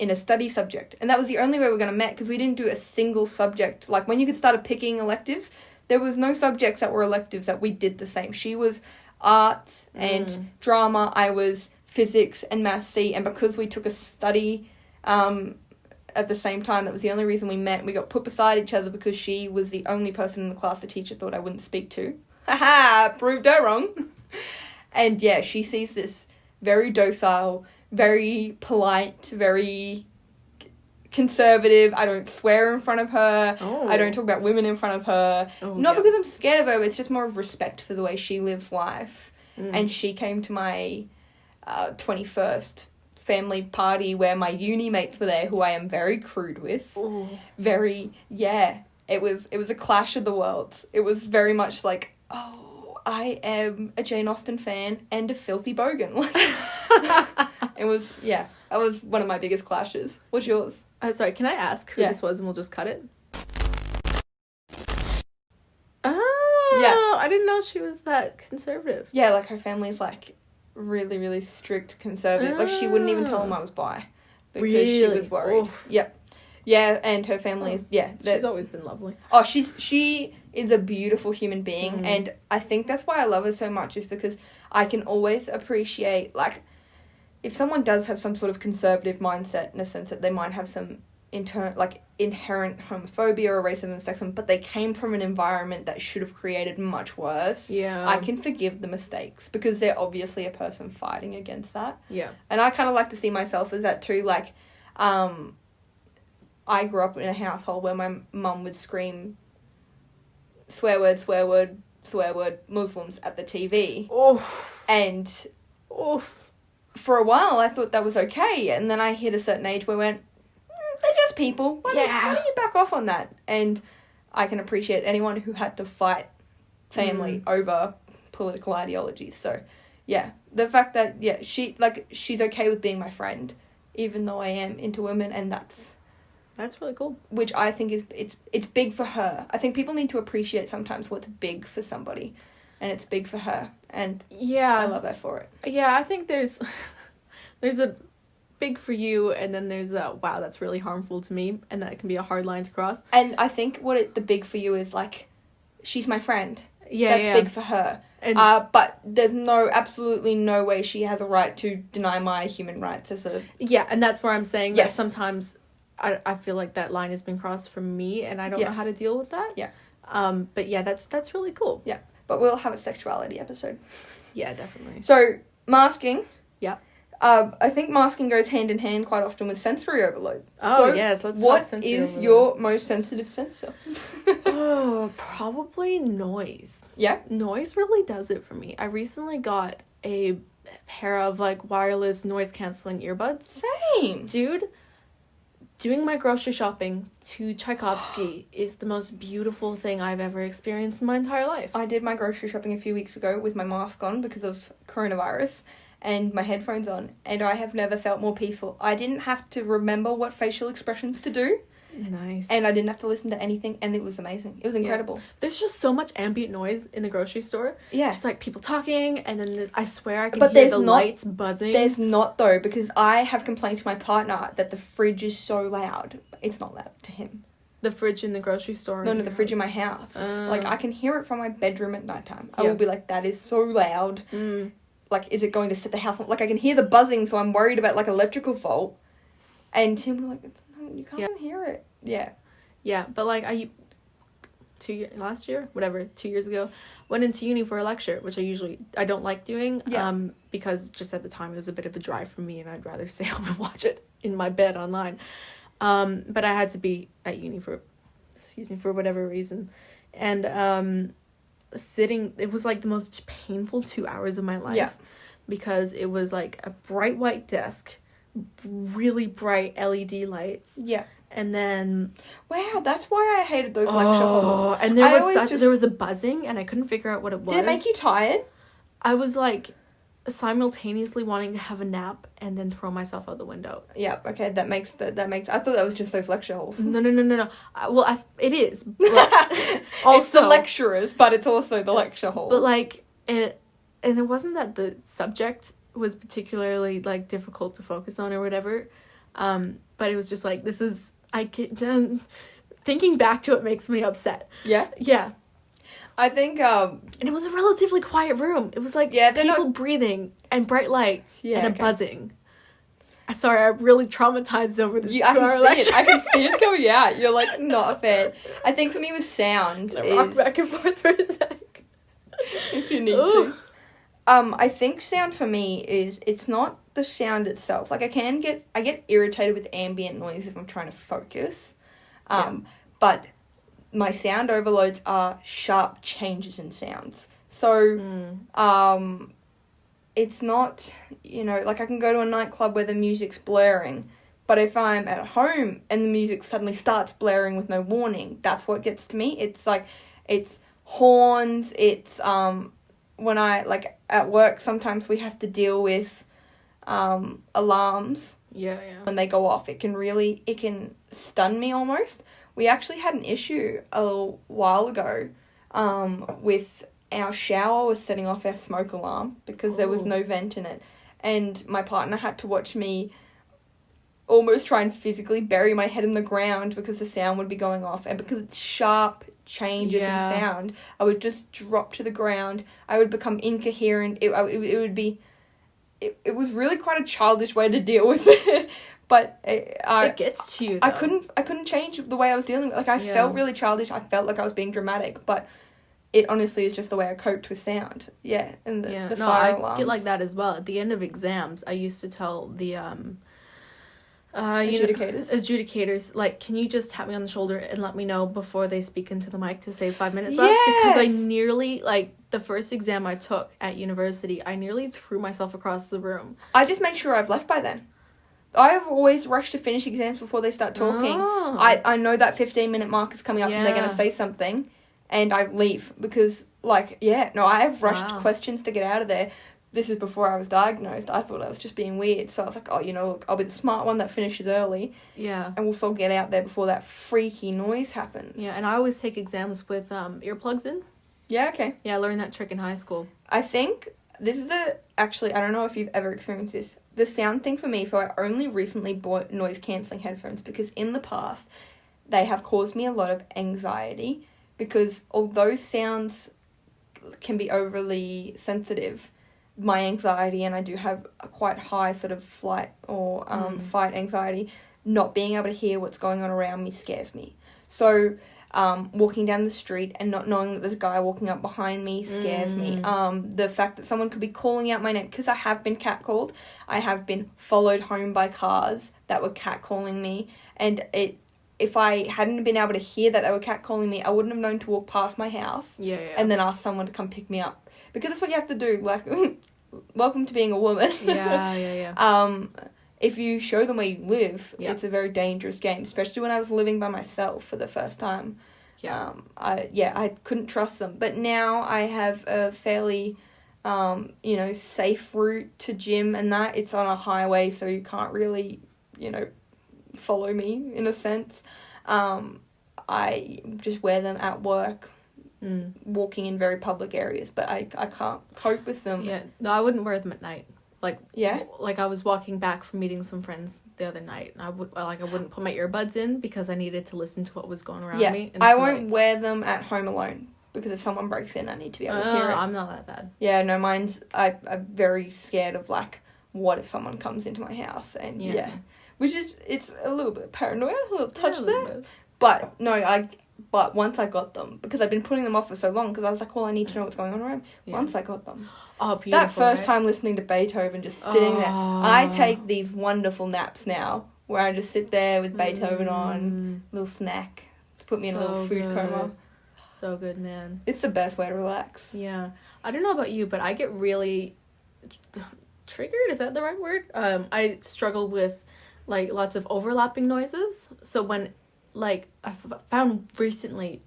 S1: in a study subject. And that was the only way we were going to meet, because we didn't do a single subject. Like, when you could start picking electives, there was no subjects that were electives that we did the same. She was arts and drama. I was physics and maths C. And because we took a study... at the same time, that was the only reason we met. We got put beside each other because she was the only person in the class the teacher thought I wouldn't speak to. Haha, proved her wrong. And yeah, she sees this very docile, very polite, very conservative. I don't swear in front of her. I don't talk about women in front of her. Not because I'm scared of her, but it's just more of respect for the way she lives life. And she came to my 21st family party where my uni mates were there, who I am very crude with. Very, it was a clash of the worlds. It was very much like, I am a Jane Austen fan and a filthy bogan. Like, it was, that was one of my biggest clashes. What's yours?
S2: Sorry, can I ask who this was and we'll just cut it? I didn't know she was that conservative.
S1: Yeah, like her family's like really, really strict conservative. Like, she wouldn't even tell them I was bi because she was worried. Yep. Yeah, and her family is,
S2: she's always been lovely.
S1: Oh, she is a beautiful human being, and I think that's why I love her so much, is because I can always appreciate, like, if someone does have some sort of conservative mindset, in a sense that they might have some inherent homophobia or racism and sexism, but they came from an environment that should have created much worse. I can forgive the mistakes because they're obviously a person fighting against that. And I kind of like to see myself as that too. Like, I grew up in a household where my mum would scream swear word, Muslims at the TV. And for a while I thought that was okay, and then I hit a certain age where I went, they're just people. Why don't you back off on that? And I can appreciate anyone who had to fight family over political ideologies. So, yeah, the fact that she's okay with being my friend, even though I am into women, and that's
S2: really cool.
S1: Which I think is it's big for her. I think people need to appreciate sometimes what's big for somebody, and it's big for her, and I love her for it.
S2: Yeah, I think there's a big for you, and then there's a wow, that's really harmful to me, and that can be a hard line to cross.
S1: And I think the big for you is like, she's my friend. That's big for her. And but there's absolutely no way she has a right to deny my human rights as a...
S2: Yeah, and that's where I'm saying that sometimes I feel like that line has been crossed for me, and I don't know how to deal with that.
S1: Yeah.
S2: But yeah, that's really cool.
S1: Yeah, but we'll have a sexuality episode.
S2: Yeah, definitely.
S1: So, masking.
S2: Yeah.
S1: I think masking goes hand in hand quite often with sensory overload.
S2: Oh, so yes, let's talk sensory overload.
S1: What is your most sensitive sensor?
S2: Probably noise.
S1: Yeah?
S2: Noise really does it for me. I recently got a pair of, like, wireless noise-canceling earbuds.
S1: Same!
S2: Dude, doing my grocery shopping to Tchaikovsky is the most beautiful thing I've ever experienced in my entire life.
S1: I did my grocery shopping a few weeks ago with my mask on because of coronavirus, and my headphones on, and I have never felt more peaceful. I didn't have to remember what facial expressions to do.
S2: Nice.
S1: And I didn't have to listen to anything, and it was amazing. It was incredible.
S2: Yeah. There's just so much ambient noise in the grocery store.
S1: Yeah.
S2: It's like people talking, and then I swear I can hear the lights buzzing.
S1: There's not, though, because I have complained to my partner that the fridge is so loud. It's not loud to him.
S2: The fridge in the grocery store?
S1: No, the fridge in my house. Like, I can hear it from my bedroom at nighttime. I will be like, that is so loud. Like, is it going to set the house on? Like, I can hear the buzzing, so I'm worried about, like, electrical fault. And Tim was like, no, you can't even hear it. Yeah.
S2: Yeah, but, like, last year? Whatever, 2 years ago, went into uni for a lecture, which I don't like doing, because just at the time it was a bit of a drive for me, and I'd rather stay home and watch it in my bed online. But I had to be at uni for whatever reason. And, it was like the most painful 2 hours of my life because it was like a bright white desk, really bright LED lights, and then
S1: wow, that's why I hated those lecture halls.
S2: And there was a buzzing, and I couldn't figure out what it was.
S1: Did it make you tired?
S2: I was like simultaneously wanting to have a nap and then throw myself out the window.
S1: Yeah, okay, that makes I thought that was just those lecture halls.
S2: No. It is.
S1: Also, it's the lecturers, but it's also the lecture hall.
S2: But like it wasn't that the subject was particularly like difficult to focus on or whatever. But it was just like thinking back to it makes me upset.
S1: Yeah?
S2: Yeah.
S1: I think,
S2: and it was a relatively quiet room. It was like people breathing and bright lights and a buzzing. Sorry, I'm really traumatized over this 2-hour lecture.
S1: I can see it coming out. You're like, not a fan. I think for me with sound
S2: rock back and forth for a sec.
S1: If you need to. I think sound for me is, it's not the sound itself. Like, I get irritated with ambient noise if I'm trying to focus. But my sound overloads are sharp changes in sounds. So, it's not, like I can go to a nightclub where the music's blaring, but if I'm at home and the music suddenly starts blaring with no warning, that's what gets to me. It's like, it's horns, it's, when I, like, at work, sometimes we have to deal with, alarms.
S2: Yeah.
S1: When they go off, it can stun me almost. We actually had an issue a little while ago with our shower was setting off our smoke alarm because there was no vent in it. And my partner had to watch me almost try and physically bury my head in the ground because the sound would be going off. And because it's sharp changes in sound, I would just drop to the ground. I would become incoherent. It was really quite a childish way to deal with it. But
S2: it gets to you, though.
S1: I couldn't change the way I was dealing with it. Like, I felt really childish. I felt like I was being dramatic. But it honestly is just the way I coped with sound. Yeah, and the fire alarms.
S2: I get like that as well. At the end of exams, I used to tell the
S1: adjudicators,
S2: like, can you just tap me on the shoulder and let me know before they speak into the mic to save 5 minutes left? Because I nearly, like, the first exam I took at university, I nearly threw myself across the room.
S1: I just make sure I've left by then. I've always rushed to finish exams before they start talking.
S2: Oh.
S1: I know that 15-minute mark is coming up and they're
S2: Yeah.
S1: going to say something, and I leave because, like, I have rushed
S2: Wow.
S1: questions to get out of there. This was before I was diagnosed. I thought I was just being weird. So I was like, oh, look, I'll be the smart one that finishes early.
S2: Yeah.
S1: And we'll still get out there before that freaky noise happens.
S2: Yeah, and I always take exams with earplugs in.
S1: Yeah, okay.
S2: Yeah, I learned that trick in high school.
S1: I think this is actually, I don't know if you've ever experienced this. The sound thing for me, so I only recently bought noise-cancelling headphones because in the past, they have caused me a lot of anxiety because although sounds can be overly sensitive, my anxiety, and I do have a quite high sort of flight or fight anxiety, not being able to hear what's going on around me scares me. So walking down the street and not knowing that there's a guy walking up behind me scares me. The fact that someone could be calling out my name, because I have been catcalled. I have been followed home by cars that were catcalling me, and if I hadn't been able to hear that they were catcalling me, I wouldn't have known to walk past my house and then ask someone to come pick me up. Because that's what you have to do. Like, welcome to being a woman.
S2: Yeah.
S1: If you show them where you live, it's a very dangerous game, especially when I was living by myself for the first time.
S2: Yeah.
S1: I couldn't trust them. But now I have a fairly, safe route to gym and that. It's on a highway, so you can't really, follow me in a sense. I just wear them at work, walking in very public areas, but I can't cope with them.
S2: Yeah. No, I wouldn't wear them at night. Like I was walking back from meeting some friends the other night, and I wouldn't put my earbuds in because I needed to listen to what was going around me. And
S1: I won't wear them at home alone because if someone breaks in, I need to be able to hear it.
S2: I'm not that bad.
S1: Yeah, no, I'm very scared of like, what if someone comes into my house and which is it's a little bit paranoia, a little touch there. But no, But once I got them, because I've been putting them off for so long, because I was like, well, I need to know what's going on around. Yeah. Once I got them.
S2: Oh, beautiful.
S1: That first time listening to Beethoven, just sitting there. I take these wonderful naps now, where I just sit there with Beethoven on, little snack, to put me in a little food coma.
S2: So good, man.
S1: It's the best way to relax.
S2: Yeah. I don't know about you, but I get really triggered, is that the right word? I struggle with, like, lots of overlapping noises. So when... Like, I found recently,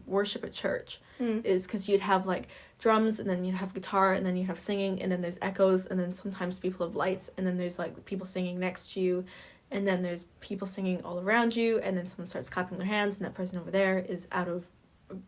S2: worship at church is because you'd have, like, drums, and then you'd have guitar, and then you'd have singing, and then there's echoes, and then sometimes people have lights, and then there's, like, people singing next to you, and then there's people singing all around you, and then someone starts clapping their hands, and that person over there is out of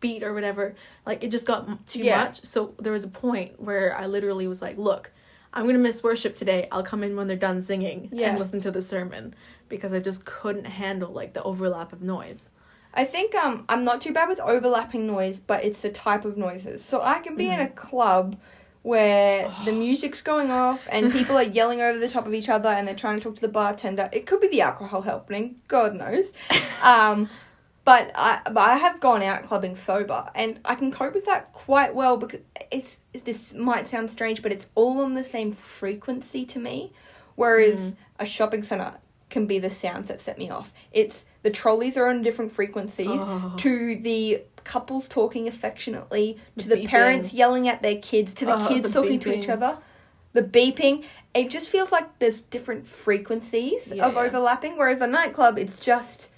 S2: beat or whatever. Like, it just got too much. So there was a point where I literally was like, look, I'm going to miss worship today. I'll come in when they're done singing and listen to the sermon, because I just couldn't handle, like, the overlap of noise.
S1: I think I'm not too bad with overlapping noise, but it's the type of noises. So I can be in a club where the music's going off and people are yelling over the top of each other and they're trying to talk to the bartender. It could be the alcohol helping, God knows. But I have gone out clubbing sober, and I can cope with that quite well, because this might sound strange, but it's all on the same frequency to me, whereas a shopping centre can be the sounds that set me off. It's the trolleys are on different frequencies, to the couples talking affectionately, to the parents yelling at their kids, to the kids talking to each other, the beeping. It just feels like there's different frequencies of overlapping, whereas a nightclub, it's just...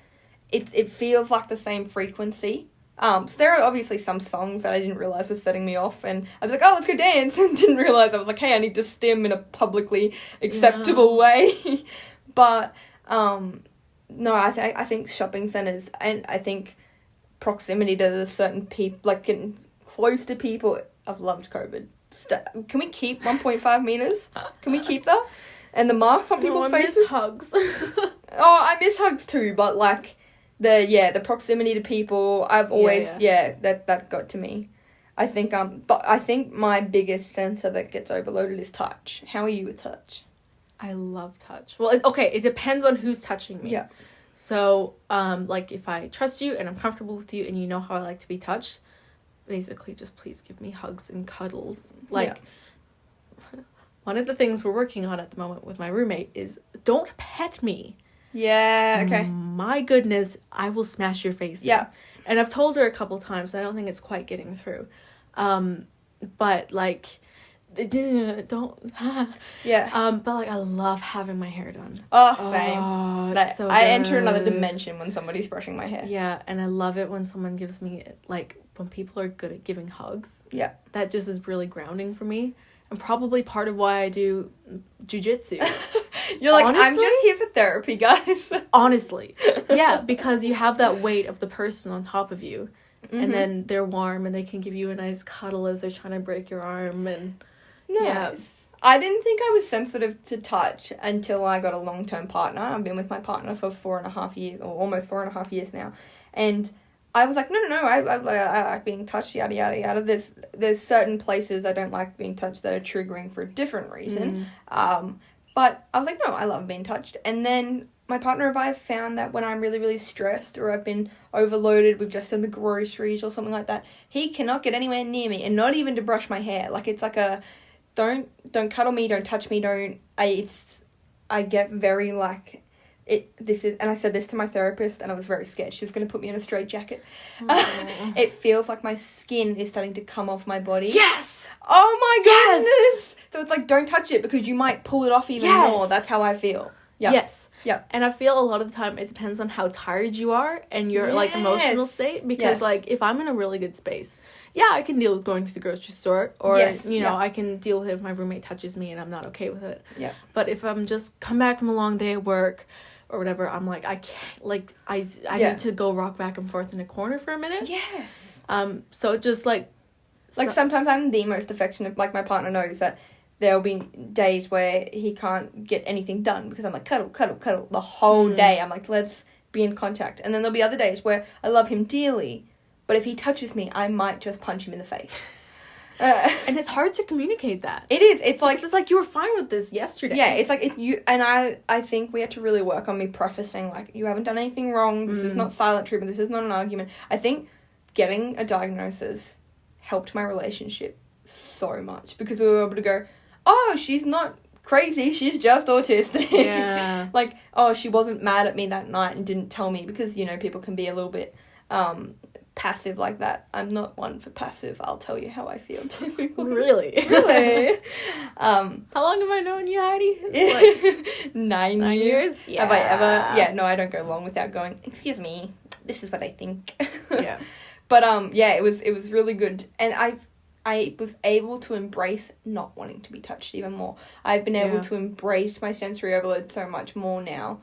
S1: It feels like the same frequency. So there are obviously some songs that I didn't realise was setting me off, and I was like, oh, let's go dance, and didn't realise I was like, hey, I need to stim in a publicly acceptable way. But, no, I think shopping centres, and I think proximity to the certain people, like getting close to people, I've loved COVID. Can we keep 1.5 metres? Can we keep that? And the masks on people's faces?
S2: I miss hugs.
S1: I miss hugs too, but like... The proximity to people, I've always, that got to me. I think, but I think my biggest sensor that gets overloaded is touch. How are you with touch?
S2: I love touch. Well, it depends on who's touching me. Yeah. So, like, if I trust you and I'm comfortable with you and you know how I like to be touched, basically just please give me hugs and cuddles. Like, one of the things we're working on at the moment with my roommate is don't pet me.
S1: Yeah, okay.
S2: My goodness, I will smash your face in. Yeah. And I've told her a couple times, I don't think it's quite getting through. But, like, don't.
S1: Yeah.
S2: But like I love having my hair done.
S1: Oh, same.
S2: Oh,
S1: Like,
S2: it's so
S1: I enter another
S2: good.
S1: dimension when somebody's brushing my hair.
S2: Yeah, and I love it when someone gives me, like, when people are good at giving hugs.
S1: Yeah.
S2: That just is really grounding for me. And probably part of why I do jujitsu.
S1: You're like, I'm
S2: Honestly?
S1: just here for therapy, guys.
S2: Honestly. Yeah, because you have that weight of the person on top of you.
S1: Mm-hmm.
S2: And then they're warm and they can give you a nice cuddle as they're trying to break your arm. And
S1: Nice.
S2: yeah.
S1: I didn't think I was sensitive to touch until I got a long-term partner. I've been with my partner for 4.5 years, or almost 4.5 years now. And I was like, no, I like being touched, yada, yada, yada. There's certain places I don't like being touched that are triggering for a different reason. But I was like, no, I love being touched. And then my partner and I have found that when I'm really, really stressed or I've been overloaded, we've just done the groceries or something like that, he cannot get anywhere near me, and not even to brush my hair. Like, it's like a, don't cuddle me, don't touch me, I get very like, and I said this to my therapist, and I was very scared she was going to put me in a straitjacket. It feels like my skin is starting to come off my body.
S2: Yes!
S1: Oh my
S2: Yes!
S1: goodness! So it's like, don't touch it because you might pull it off even
S2: Yes!
S1: more. That's how I feel. Yeah.
S2: Yes.
S1: Yeah.
S2: And I feel a lot of the time it depends on how tired you are and your like emotional state, because
S1: Yes.
S2: like if I'm in a really good space, yeah, I can deal with going to the grocery store, or
S1: Yes.
S2: you know,
S1: Yeah.
S2: I can deal with it if my roommate touches me and I'm not okay with it.
S1: Yeah.
S2: But if I'm just come back from a long day at work or whatever, I'm like, I can't, like I
S1: Yeah.
S2: need to go rock back and forth in a corner for a minute.
S1: Yes.
S2: So just like
S1: Sometimes I'm the most affectionate. Like, my partner knows that there'll be days where he can't get anything done because I'm like, cuddle, cuddle, cuddle the whole day. I'm like, let's be in contact. And then there'll be other days where I love him dearly, but if he touches me, I might just punch him in the face.
S2: and it's hard to communicate that.
S1: It is. It's like,
S2: It's like, you were fine with this yesterday.
S1: yeah, it's like, if you, and I think we had to really work on me prefacing, like, you haven't done anything wrong, this is not silent treatment, this is not an argument. I think getting a diagnosis helped my relationship so much, because we were able to go, oh, she's not crazy, she's just autistic.
S2: Yeah.
S1: Like, oh, she wasn't mad at me that night and didn't tell me, because, you know, people can be a little bit passive like that. I'm not one for passive. I'll tell you how I feel typically.
S2: Really?
S1: Really?
S2: How long have I known you, Heidi? It's like
S1: 9
S2: years?
S1: Have I ever? Yeah, no, I don't go long without going, excuse me, this is what I think.
S2: Yeah.
S1: But yeah, it was really good, and I was able to embrace not wanting to be touched even more. I've been able to embrace my sensory overload so much more now.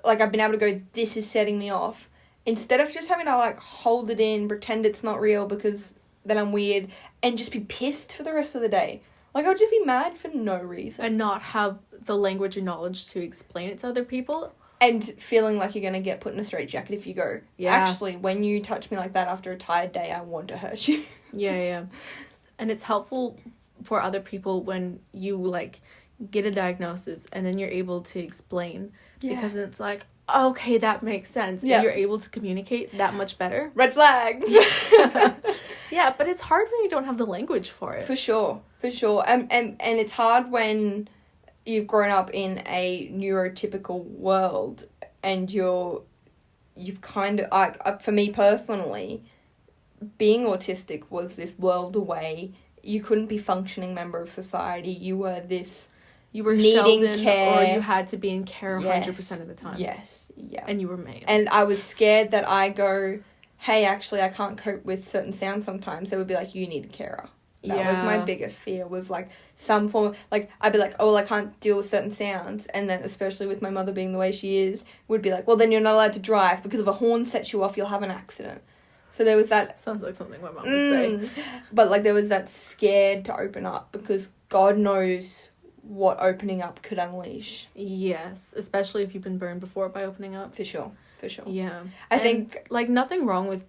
S1: Like, I've been able to go, this is setting me off, instead of just having to, like, hold it in, pretend it's not real because then I'm weird, and just be pissed for the rest of the day. Like, I would just be mad for no reason.
S2: And not have the language and knowledge to explain it to other people.
S1: And feeling like you're going to get put in a straitjacket if you go, actually, when you touch me like that after a tired day, I want to hurt you.
S2: Yeah. And it's helpful for other people when you, like, get a diagnosis and then you're able to explain.
S1: Yeah.
S2: Because it's like, okay, that makes sense.
S1: Yeah.
S2: And you're able to communicate that much better.
S1: Red flags!
S2: Yeah, but it's hard when you don't have the language for it.
S1: For sure. And it's hard when you've grown up in a neurotypical world and you've kind of, like, for me personally, being autistic was this world away. You couldn't be functioning member of society. You were this,
S2: You were
S1: needing
S2: shelved in,
S1: care.
S2: or you had to be in care 100% of the time.
S1: Yes, yeah.
S2: And you were male.
S1: And I was scared that I go, hey, actually, I can't cope with certain sounds sometimes. They would be like, you need a carer. That was my biggest fear, was, like, some form of, like, I'd be like, oh, well, I can't deal with certain sounds. And then, especially with my mother being the way she is, would be like, well, then you're not allowed to drive, because if a horn sets you off, you'll have an accident. So there was that.
S2: Sounds like something my mom would say.
S1: But, like, there was that scared to open up, because God knows what opening up could unleash.
S2: Yes, especially if you've been burned before by opening up.
S1: For sure.
S2: Yeah.
S1: I think,
S2: like, nothing wrong with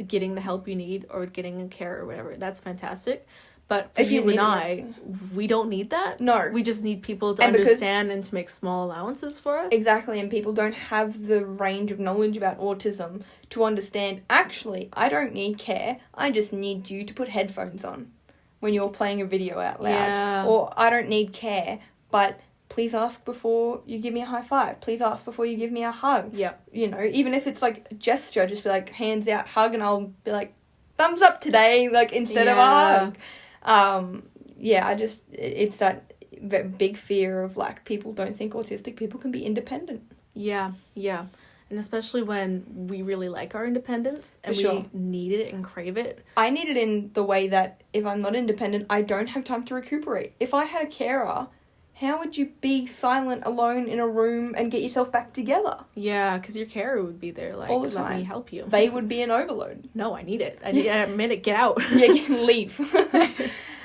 S2: getting the help you need or with getting a care or whatever. That's fantastic. But for
S1: If you
S2: you and
S1: need
S2: I, we don't need that.
S1: No.
S2: We just need people to
S1: And because-
S2: understand and to make small allowances for us.
S1: exactly, and people don't have the range of knowledge about autism to understand, actually, I don't need care, I just need you to put headphones on when you're playing a video out loud.
S2: Yeah.
S1: Or, I don't need care, but please ask before you give me a high five. Please ask before you give me a hug.
S2: Yep.
S1: You know, even if it's like a gesture, just be like, hands out, hug, and I'll be like, thumbs up today, like, instead of a hug. yeah, it's that big fear of, like, people don't think autistic people can be independent.
S2: Yeah. And especially when we really like our independence and
S1: For sure.
S2: we need it and crave it.
S1: I need it in the way that if I'm not independent, I don't have time to recuperate. If I had a carer, how would you be silent alone in a room and get yourself back together?
S2: Yeah, because your carer would be there, like,
S1: All the
S2: let
S1: time.
S2: me help you.
S1: They would be an overload.
S2: No, I need it. I admit it, get out.
S1: Yeah, you can leave.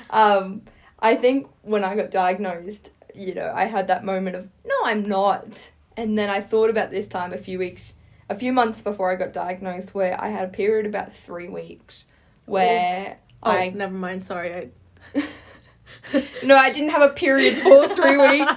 S1: I think when I got diagnosed, you know, I had that moment of, no, I'm not. And then I thought about this time a few months before I got diagnosed, where I had a period about 3 weeks where
S2: never mind, sorry.
S1: No, I didn't have a period for 3 weeks.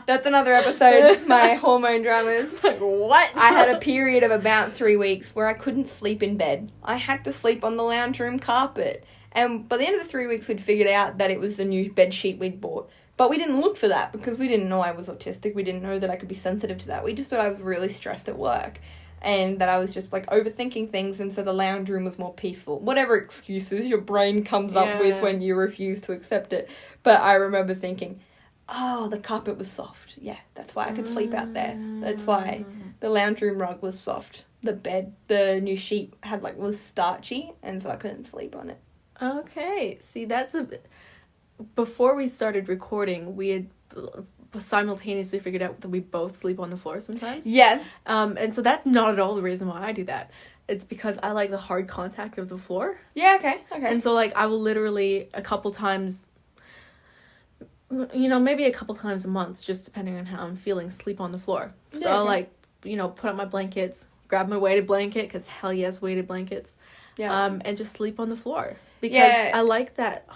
S1: That's another episode, my hormone dramas.
S2: It's like, what?
S1: I had a period of about 3 weeks where I couldn't sleep in bed. I had to sleep on the lounge room carpet. And by the end of the 3 weeks, we'd figured out that it was the new bed sheet we'd bought. But we didn't look for that because we didn't know I was autistic. We didn't know that I could be sensitive to that. We just thought I was really stressed at work and that I was just, like, overthinking things, and so the lounge room was more peaceful. Whatever excuses your brain comes up with when you refuse to accept it. But I remember thinking, oh, the carpet was soft. Yeah, that's why I could sleep out there. That's why the lounge room rug was soft. The bed, the new sheet was starchy, and so I couldn't sleep on it.
S2: Okay, see, before we started recording, we had simultaneously figured out that we both sleep on the floor sometimes.
S1: Yes.
S2: And so that's not at all the reason why I do that. It's because I like the hard contact of the floor.
S1: Yeah, okay.
S2: And so, like, I will literally a couple times, you know, maybe a couple times a month, just depending on how I'm feeling, sleep on the floor. So I'll, like, you know, put up my blankets, grab my weighted blanket, because hell yes, weighted blankets.
S1: Yeah.
S2: And just sleep on the floor. Because I like that.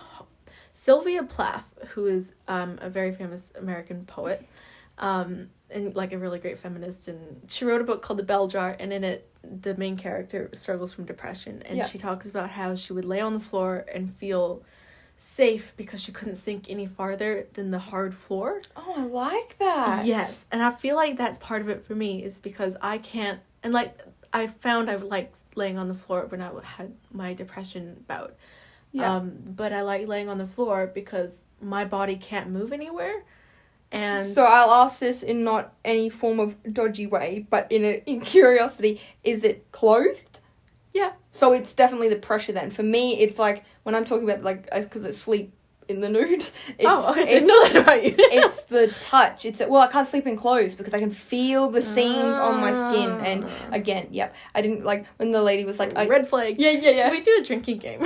S2: Sylvia Plath, who is a very famous American poet, and, like, a really great feminist, and she wrote a book called The Bell Jar, and in it, the main character struggles from depression, and she talks about how she would lay on the floor and feel safe because she couldn't sink any farther than the hard floor.
S1: Oh, I like that.
S2: Yes, and I feel like that's part of it for me, is because I can't, and, like, I found I liked laying on the floor when I had my depression bout. Yeah. But I like laying on the floor because my body can't move anywhere. And
S1: so I'll ask this in not any form of dodgy way, but in curiosity, is it clothed?
S2: Yeah.
S1: So it's definitely the pressure then. For me, it's like, when I'm talking about, like, because it's sleep in the nude.
S2: I didn't know that about you.
S1: It's the touch. I can't sleep in clothes because I can feel the seams on my skin. And again, I didn't, like, when the lady was like,
S2: red flag.
S1: Yeah.
S2: Can we do a drinking game?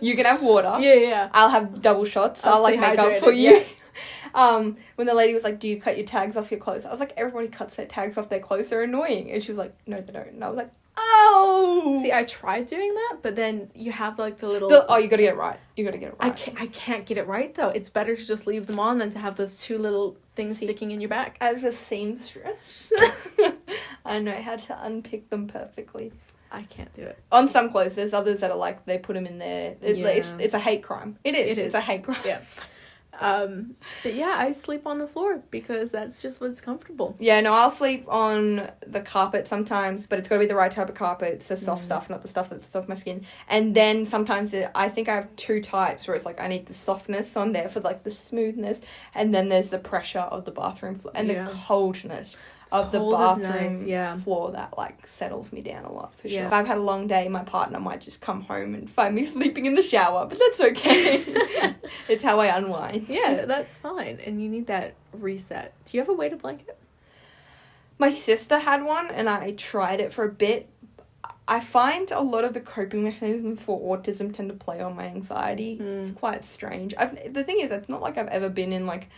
S1: You can have water.
S2: Yeah.
S1: I'll have double shots. I'll like, make up for you.
S2: Yeah.
S1: When the lady was like, do you cut your tags off your clothes? I was like, everybody cuts their tags off their clothes. They're annoying. And she was like, no, they don't. And I was like, oh!
S2: See, I tried doing that, but then you have, like, the little...
S1: you gotta get it right. You gotta get it right.
S2: I can't get it right, though. It's better to just leave them on than to have those two little things sticking in your back.
S1: As a seamstress, I know how to unpick them perfectly.
S2: I can't do it.
S1: On some clothes, there's others that are like, they put them in there. It's a hate crime. It is. It's a hate crime.
S2: Yeah. But yeah, I sleep on the floor because that's just what's comfortable.
S1: Yeah, no, I'll sleep on the carpet sometimes, but it's got to be the right type of carpet. It's the soft stuff, not the stuff that's off my skin. And then sometimes I think I have two types where it's like I need the softness on there for, like, the smoothness, and then there's the pressure of the bathroom floor and the coldness of the bathroom floor that, like, settles me down a lot, for sure. If I've had a long day, my partner might just come home and find me sleeping in the shower, but that's okay. It's how I unwind.
S2: Yeah, that's fine. And you need that reset. Do you have a weighted blanket?
S1: My sister had one, and I tried it for a bit. I find a lot of the coping mechanisms for autism tend to play on my anxiety. It's quite strange. The thing is, it's not like I've ever been in, like,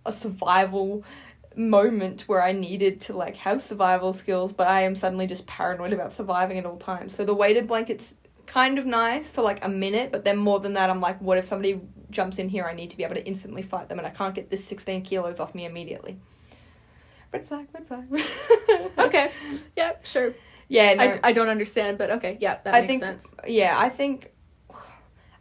S1: a survival moment where I needed to, like, have survival skills, but I am suddenly just paranoid about surviving at all times. So the weighted blanket's kind of nice for, like, a minute, but then more than that, I'm like, what if somebody jumps in here? I need to be able to instantly fight them, and I can't get this 16 kilos off me immediately. Red flag.
S2: Okay. Yeah, sure.
S1: Yeah, no.
S2: I don't understand, but okay. Yeah, that makes sense.
S1: Yeah, I think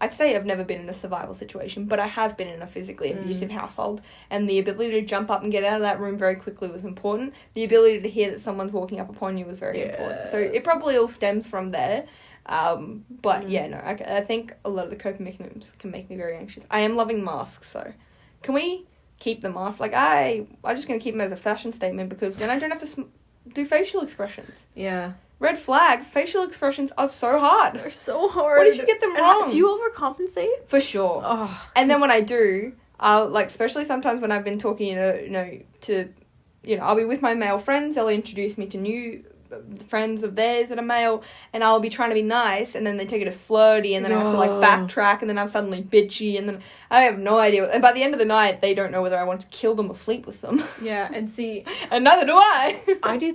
S1: I'd say I've never been in a survival situation, but I have been in a physically abusive household, and the ability to jump up and get out of that room very quickly was important. The ability to hear that someone's walking up upon you was very important. So it probably all stems from there. But yeah, no, I think a lot of the coping mechanisms can make me very anxious. I am loving masks, so can we keep the mask? Like, I'm just going to keep them as a fashion statement, because then I don't have to do facial expressions.
S2: Yeah.
S1: Red flag, facial expressions are so hard.
S2: They're so hard.
S1: What if you get them wrong?
S2: Do you overcompensate?
S1: For sure.
S2: Oh,
S1: and then when I do, I'll, like, especially sometimes when I've been talking, I'll be with my male friends, they'll introduce me to new friends of theirs that are male, and I'll be trying to be nice, and then they take it as flirty, and then I have to, like, backtrack, and then I'm suddenly bitchy, and then I have no idea. And by the end of the night, they don't know whether I want to kill them or sleep with them.
S2: Yeah, and see...
S1: and neither do I.
S2: I do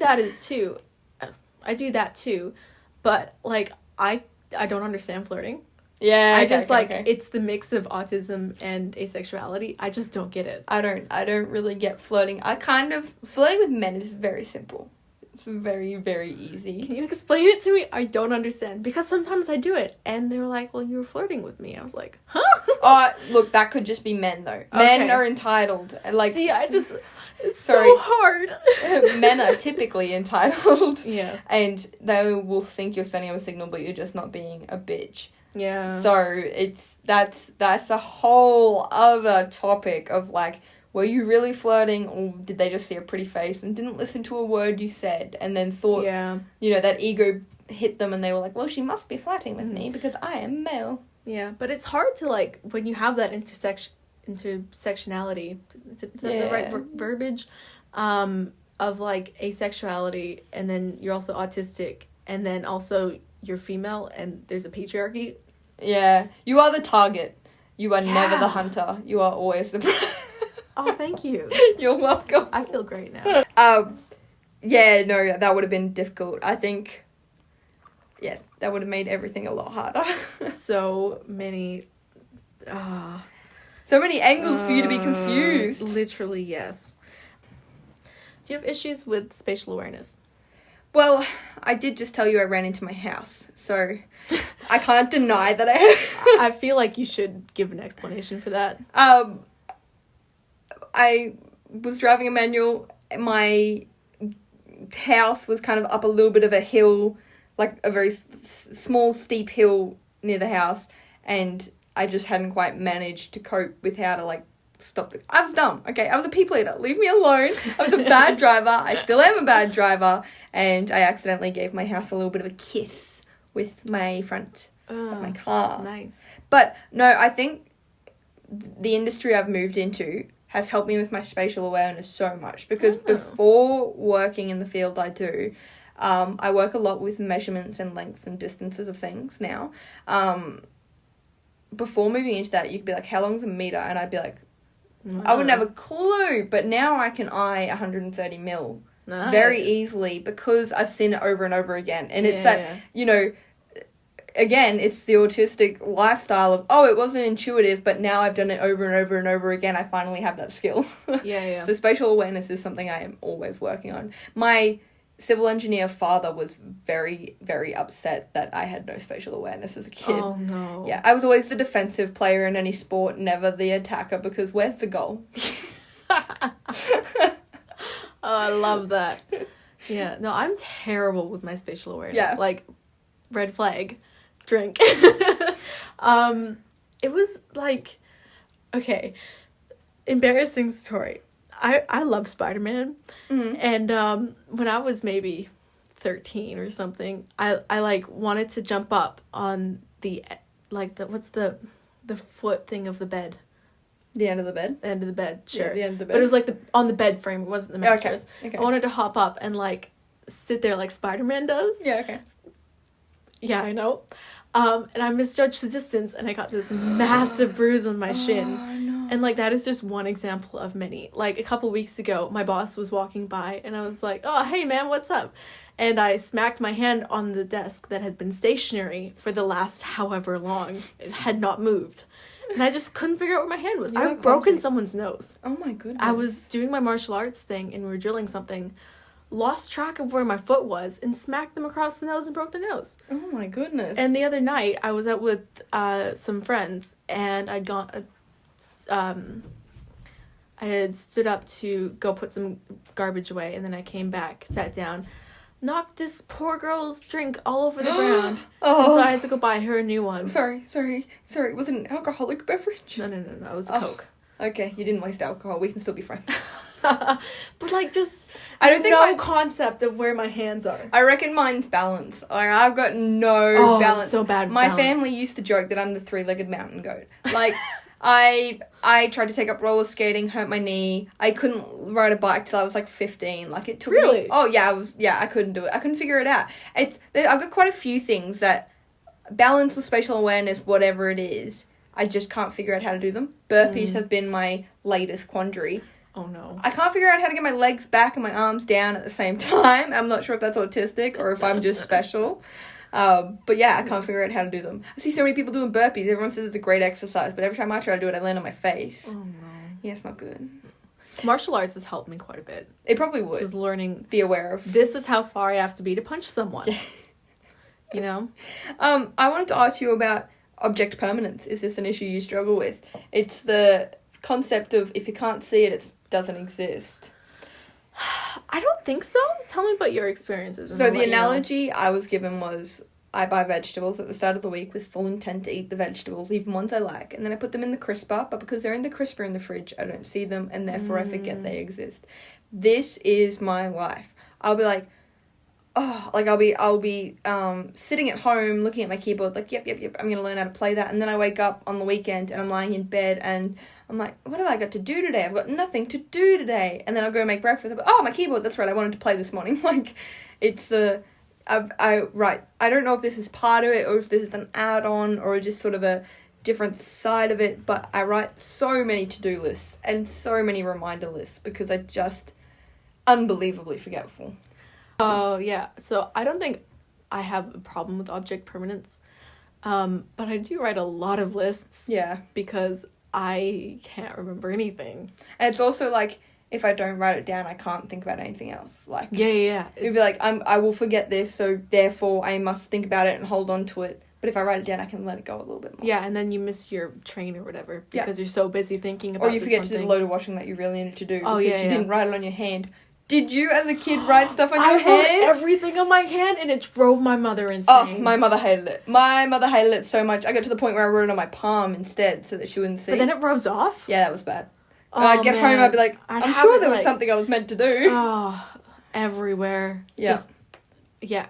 S2: that too, but, like, I don't understand flirting.
S1: Yeah,
S2: I just, it's the mix of autism and asexuality. I just don't get it.
S1: I don't really get flirting. Flirting with men is very simple. It's very, very easy.
S2: Can you explain it to me? I don't understand. Because sometimes I do it, and they're like, well, you were flirting with me. I was like, huh?
S1: Look, that could just be men, though. Men
S2: Okay.
S1: are entitled. Like,
S2: see, it's
S1: Sorry.
S2: so hard.
S1: Men are typically entitled.
S2: Yeah.
S1: And they will think you're sending them a signal, but you're just not being a bitch.
S2: Yeah.
S1: So that's a whole other topic of, like, were you really flirting, or did they just see a pretty face and didn't listen to a word you said, and then thought, that ego hit them, and they were like, well, she must be flirting with me because I am male.
S2: Yeah, but it's hard to, like, when you have that intersectionality, is that the right verbiage, of, like, asexuality, and then you're also autistic, and then also you're female, and there's a patriarchy.
S1: Yeah, you are the target. You are never the hunter. You are always the...
S2: Oh, thank you.
S1: You're welcome.
S2: I feel great now.
S1: Yeah, no, that would have been difficult. I think, yes, that would have made everything a lot harder.
S2: So many
S1: angles for you to be confused.
S2: Literally, yes. Do you have issues with spatial awareness?
S1: Well, I did just tell you I ran into my house, so I can't deny that I have.
S2: I feel like you should give an explanation for that.
S1: I was driving a manual. My house was kind of up a little bit of a hill, like a very small, steep hill near the house, and I just hadn't quite managed to cope with how to, like, stop it. I was dumb, okay? I was a people eater. Leave me alone. I was a bad driver. I still am a bad driver, and I accidentally gave my house a little bit of a kiss with my front of my car.
S2: Nice.
S1: But, no, I think the industry I've moved into has helped me with my spatial awareness so much, because before working in the field I do, I work a lot with measurements and lengths and distances of things now. Before moving into that, you could be like, how long's a meter? And I'd be like, I wouldn't have a clue, but now I can eye 130 mil very easily, because I've seen it over and over again. And it's again, it's the autistic lifestyle of, it wasn't intuitive, but now I've done it over and over and over again. I finally have that skill.
S2: Yeah.
S1: So spatial awareness is something I am always working on. My civil engineer father was very, very upset that I had no spatial awareness as a kid.
S2: Oh, no.
S1: Yeah, I was always the defensive player in any sport, never the attacker, because where's the goal?
S2: Oh, I love that. Yeah, no, I'm terrible with my spatial awareness.
S1: Yeah.
S2: Like, red flag. Drink. It was like, okay, embarrassing story. I love Spider-Man, and when I was maybe 13 or something, I like wanted to jump up on the what's the foot thing of the bed.
S1: The end of the bed?
S2: The end of the bed, sure.
S1: Yeah, the end of the bed.
S2: But it was like on the bed frame, it wasn't the mattress.
S1: Okay.
S2: I wanted to hop up and like sit there like Spider-Man does.
S1: Yeah, okay.
S2: Yeah, I know. And I misjudged the distance, and I got this massive bruise on my shin.
S1: Oh, no.
S2: And, like, that is just one example of many. Like, a couple weeks ago, my boss was walking by, and I was like, oh, hey, man, what's up? And I smacked my hand on the desk that had been stationary for the last however long. It had not moved. And I just couldn't figure out where my hand was. I've broken someone's nose.
S1: Oh, my goodness.
S2: I was doing my martial arts thing, and we were drilling something lost track of where my foot was and smacked them across the nose and broke their nose.
S1: Oh my goodness.
S2: And the other night, I was out with some friends, and I had stood up to go put some garbage away, and then I came back, sat down, knocked this poor girl's drink all over the ground.
S1: Oh.
S2: And so I had to go buy her a new one.
S1: Sorry. Was it an alcoholic beverage?
S2: No, it was Coke.
S1: Okay, you didn't waste alcohol. We can still be friends.
S2: But like, just
S1: I don't think
S2: no concept of where my hands are.
S1: I reckon mine's balance. Like, I've got no balance.
S2: So bad.
S1: My
S2: balance.
S1: family used to joke that I'm the three-legged mountain goat. Like, I tried to take up roller skating, hurt my knee. I couldn't ride a bike till I was like 15. Like, it took
S2: Really?
S1: me. Oh yeah, I couldn't do it. I couldn't figure it out. I've got quite a few things that balance or spatial awareness, whatever it is, I just can't figure out how to do them. Burpees have been my latest quandary.
S2: Oh no.
S1: I can't figure out how to get my legs back and my arms down at the same time. I'm not sure if that's autistic or if I'm just special. But yeah, I can't figure out how to do them. I see so many people doing burpees. Everyone says it's a great exercise, but every time I try to do it, I land on my face.
S2: Oh no.
S1: Yeah, it's not good.
S2: Martial arts has helped me quite a bit.
S1: It probably would.
S2: Just learning.
S1: Be aware of.
S2: This is how far I have to be to punch someone.
S1: Yeah.
S2: You know?
S1: I wanted to ask you about object permanence. Is this an issue you struggle with? It's the concept of if you can't see it, it doesn't exist.
S2: I don't think so. Tell me about your experiences.
S1: So the analogy I was given was I buy vegetables at the start of the week with full intent to eat the vegetables, even ones I like, and then I put them in the crisper, but because they're in the crisper in the fridge, I don't see them, and therefore I forget they exist. This is my life. I'll be like, oh, like I'll be sitting at home looking at my keyboard, like, yep, I'm going to learn how to play that, and then I wake up on the weekend and I'm lying in bed and I'm like, what have I got to do today? I've got nothing to do today. And then I'll go make breakfast. I'm like, oh, my keyboard, that's right, I wanted to play this morning. Like, it's right. I don't know if this is part of it or if this is an add-on or just sort of a different side of it, but I write so many to-do lists and so many reminder lists because I just unbelievably forgetful.
S2: Oh, yeah. So I don't think I have a problem with object permanence, but I do write a lot of lists.
S1: Yeah.
S2: Because I can't remember anything.
S1: And it's also like, if I don't write it down, I can't think about anything else. Like,
S2: Yeah.
S1: It'd be like, I will forget this, so therefore I must think about it and hold on to it. But if I write it down, I can let it go a little bit more.
S2: Yeah, and then you miss your train or whatever because you're so busy thinking about
S1: Or you forget to do the load of washing that you really needed to do because you didn't write it on your hand. Did you, as a kid, write stuff on your hand?
S2: I wrote everything on my hand, and it drove my mother insane.
S1: Oh, my mother hated it. My mother hated it so much. I got to the point where I wrote it on my palm instead so that she wouldn't see.
S2: But then it rubs off?
S1: Yeah, that was bad.
S2: Oh,
S1: I'd get home, I'd be like, I'm sure there was something I was meant to do.
S2: Oh, everywhere.
S1: Yeah.
S2: Just,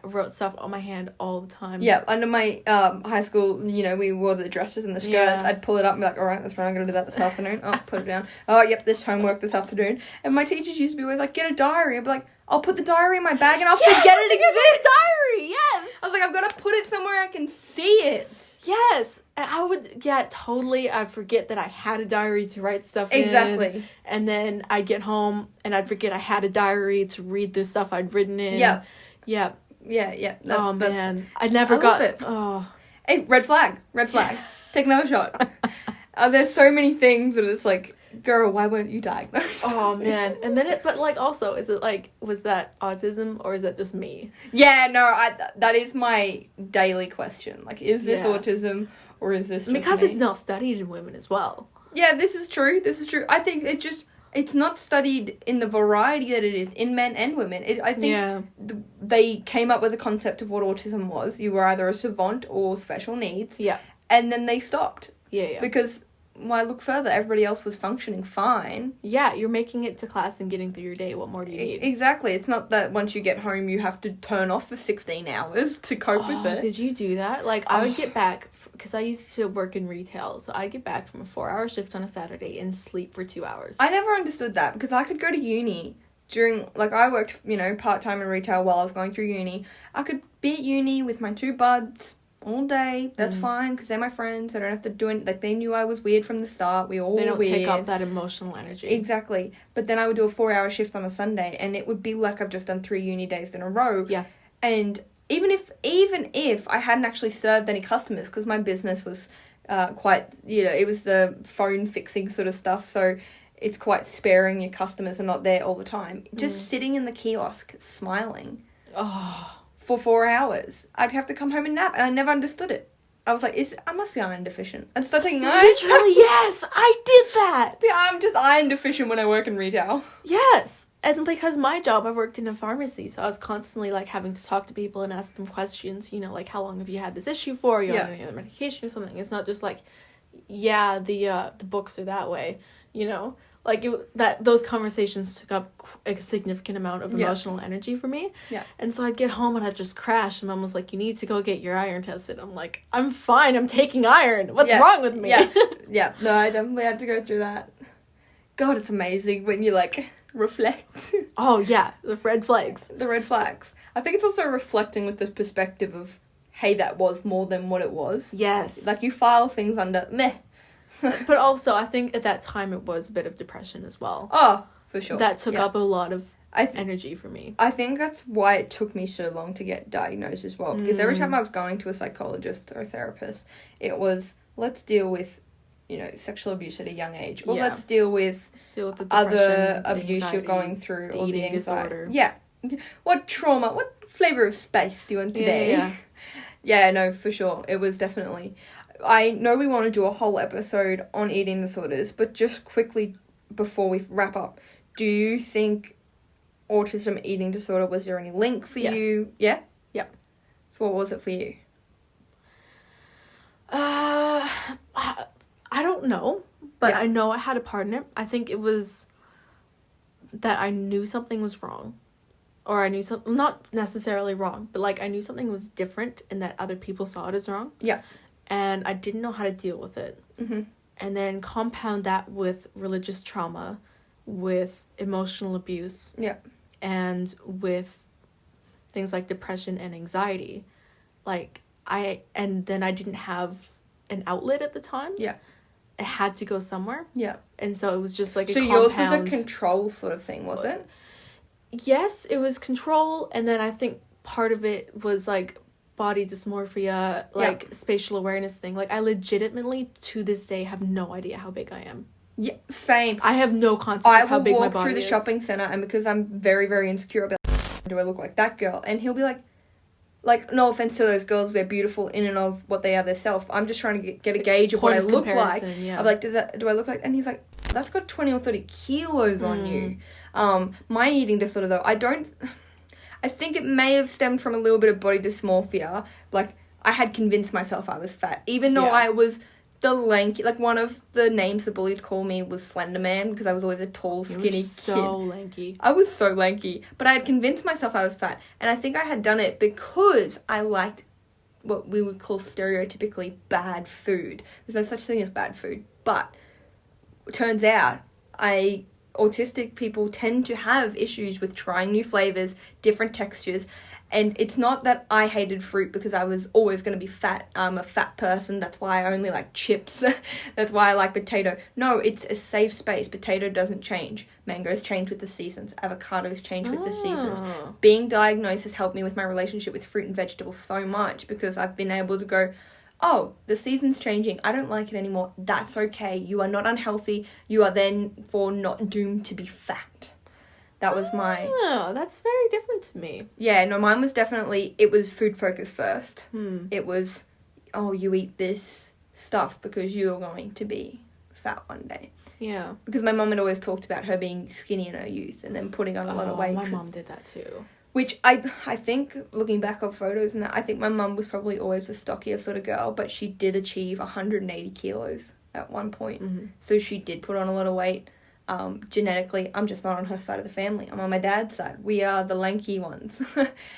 S2: wrote stuff on my hand all the time.
S1: Yeah, under my high school, we wore the dresses and the skirts.
S2: Yeah.
S1: I'd pull it up and be like, all right, that's right, I'm going to do that this afternoon. Oh, put it down. Oh, yep, this homework this afternoon. And my teachers used to be always like, get a diary. I'd be like, I'll put the diary in my bag and I'll forget it exists.
S2: Diary, yes.
S1: I was like, I've got to put it somewhere I can see it.
S2: Yes. And I would, totally. I'd forget that I had a diary to write stuff in.
S1: Exactly.
S2: And then I'd get home and I'd forget I had a diary to read the stuff I'd written in.
S1: Yeah.
S2: Yeah.
S1: Yeah.
S2: Man. I never got
S1: it.
S2: Oh.
S1: Hey, red flag. Take another shot. There's so many things that it's like, girl, why weren't you diagnosed?
S2: Oh, man. And then also, is it like, was that autism or is that just me?
S1: Yeah, no, that is my daily question. Like, is this autism or is this just
S2: because
S1: me?
S2: it's not studied in women as well.
S1: Yeah, this is true. I think it's not studied in the variety that it is in men and women. I think they came up with a concept of what autism was. You were either a savant or special needs.
S2: Yeah.
S1: And then they stopped.
S2: Yeah.
S1: Because why look further? Everybody else was functioning fine.
S2: Yeah, you're making it to class and getting through your day. What more do you need?
S1: Exactly. It's not that once you get home you have to turn off for 16 hours to cope with it.
S2: Did you do that? Like, I would get back, because I used to work in retail, so I'd get back from a 4-hour shift on a Saturday and sleep for 2 hours.
S1: I never understood that, because I could go to uni during, like, I worked, part-time in retail while I was going through uni. I could be at uni with my 2 buds all day. That's fine, because they're my friends. I don't have to do anything. Like, they knew I was weird from the start. We all
S2: They don't
S1: were weird.
S2: take up that emotional energy.
S1: Exactly. But then I would do a 4-hour shift on a Sunday, and it would be like I've just done 3 uni days in a row.
S2: Yeah.
S1: And even if I hadn't actually served any customers, because my business was quite, it was the phone fixing sort of stuff, so it's quite sparing. Your customers are not there all the time. Just sitting in the kiosk smiling for 4 hours. I'd have to come home and nap, and I never understood it. I was like, I must be iron deficient. And start taking iron.
S2: Literally, yes, I did that.
S1: Yeah, I'm just iron deficient when I work in retail.
S2: Yes. And because my job, I worked in a pharmacy, so I was constantly, like, having to talk to people and ask them questions, you know, like, how long have you had this issue for? Are you on any other medication or something? It's not just like, yeah, the books are that way, you know? Like, those conversations took up a significant amount of emotional energy for me.
S1: Yeah.
S2: And so I'd get home and I'd just crash. And Mom was like, you need to go get your iron tested. I'm like, I'm fine. I'm taking iron. What's wrong with me?
S1: Yeah. Yeah. No, I definitely had to go through that. God, it's amazing when you, like, reflect.
S2: Oh, yeah. The red flags.
S1: The red flags. I think it's also reflecting with the perspective of, hey, that was more than what it was.
S2: Yes.
S1: Like, you file things under meh.
S2: But also, I think at that time it was a bit of depression as well.
S1: Oh, for sure.
S2: That took up a lot of energy for me.
S1: I think that's why it took me so long to get diagnosed as well. Because every time I was going to a psychologist or a therapist, it was, let's deal with, you know, sexual abuse at a young age. Or let's deal with
S2: the
S1: other abuse you're going through.
S2: The
S1: or
S2: eating
S1: the anxiety.
S2: disorder.
S1: Yeah. What trauma, what flavour of space do you want today?
S2: Yeah.
S1: Yeah, no, for sure. It was definitely... I know we want to do a whole episode on eating disorders, but just quickly before we wrap up, do you think autism eating disorder, was there any link for you? Yeah?
S2: Yeah.
S1: So what was it for you?
S2: I don't know, but
S1: Yeah.
S2: I know I had a part in it. I think it was that I knew something was wrong. Or I knew something, not necessarily wrong, but like I knew something was different and that other people saw it as wrong.
S1: Yeah.
S2: And I didn't know how to deal with it.
S1: Mm-hmm.
S2: And then compound that with religious trauma, with emotional abuse.
S1: Yeah.
S2: And with things like depression and anxiety. And then I didn't have an outlet at the time.
S1: Yeah.
S2: It had to go somewhere.
S1: Yeah.
S2: And so it was just like
S1: so yours was a control sort of thing, was it?
S2: Yes, it was control. And then I think part of it was like body dysmorphia, like spatial awareness thing. Like I legitimately to this day have no idea how big I am.
S1: Yeah, same.
S2: I have no concept of how big my body is. I will walk
S1: through the shopping center, and because I'm very, very insecure about do I look like that girl, and he'll be like no offense to those girls, they're beautiful in and of what they are themselves. I'm just trying to get a gauge of what I look like.
S2: Yeah.
S1: I'm like, do I look like? And he's like, that's got 20 or 30 kilos on you. My eating disorder though, I think it may have stemmed from a little bit of body dysmorphia. Like, I had convinced myself I was fat. Even though I was the lanky... Like, one of the names the bully would call me was Slender Man, because I was always a tall, skinny kid.
S2: So lanky.
S1: I was so lanky. But I had convinced myself I was fat. And I think I had done it because I liked what we would call stereotypically bad food. There's no such thing as bad food. But it turns out autistic people tend to have issues with trying new flavors, different textures, and it's not that I hated fruit because I was always going to be fat. I'm a fat person, that's why I only like chips, that's why I like potato. No, it's a safe space. Potato doesn't change. Mangoes change with the seasons. Avocados change with the seasons. Being diagnosed has helped me with my relationship with fruit and vegetables so much because I've been able to go, oh, the season's changing. I don't like it anymore. That's okay. You are not unhealthy. You are therefore not doomed to be fat. That was my...
S2: Oh, that's very different to me.
S1: Yeah, no, mine was definitely... It was food focus first. It was, oh, you eat this stuff because you're going to be fat one day.
S2: Yeah.
S1: Because my mum had always talked about her being skinny in her youth and then putting on a lot of weight.
S2: My mum did that too.
S1: Which I think, looking back on photos and that, I think my mum was probably always a stockier sort of girl, but she did achieve 180 kilos at one point. Mm-hmm. So she did put on a lot of weight. Genetically, I'm just not on her side of the family. I'm on my dad's side. We are the lanky ones.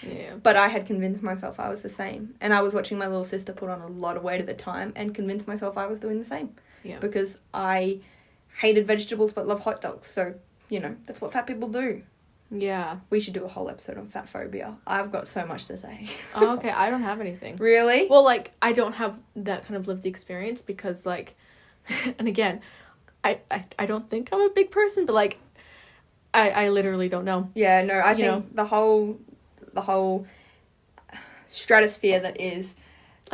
S2: Yeah.
S1: But I had convinced myself I was the same. And I was watching my little sister put on a lot of weight at the time and convinced myself I was doing the same.
S2: Yeah.
S1: Because I hated vegetables but love hot dogs. So, you know, that's what fat people do.
S2: Yeah.
S1: We should do a whole episode on fat phobia. I've got so much to say.
S2: Oh, okay. I don't have anything.
S1: Really?
S2: Well, like, I don't have that kind of lived experience because, like, and again, I don't think I'm a big person, but, like, I literally don't know.
S1: Yeah, no, I think the whole stratosphere that is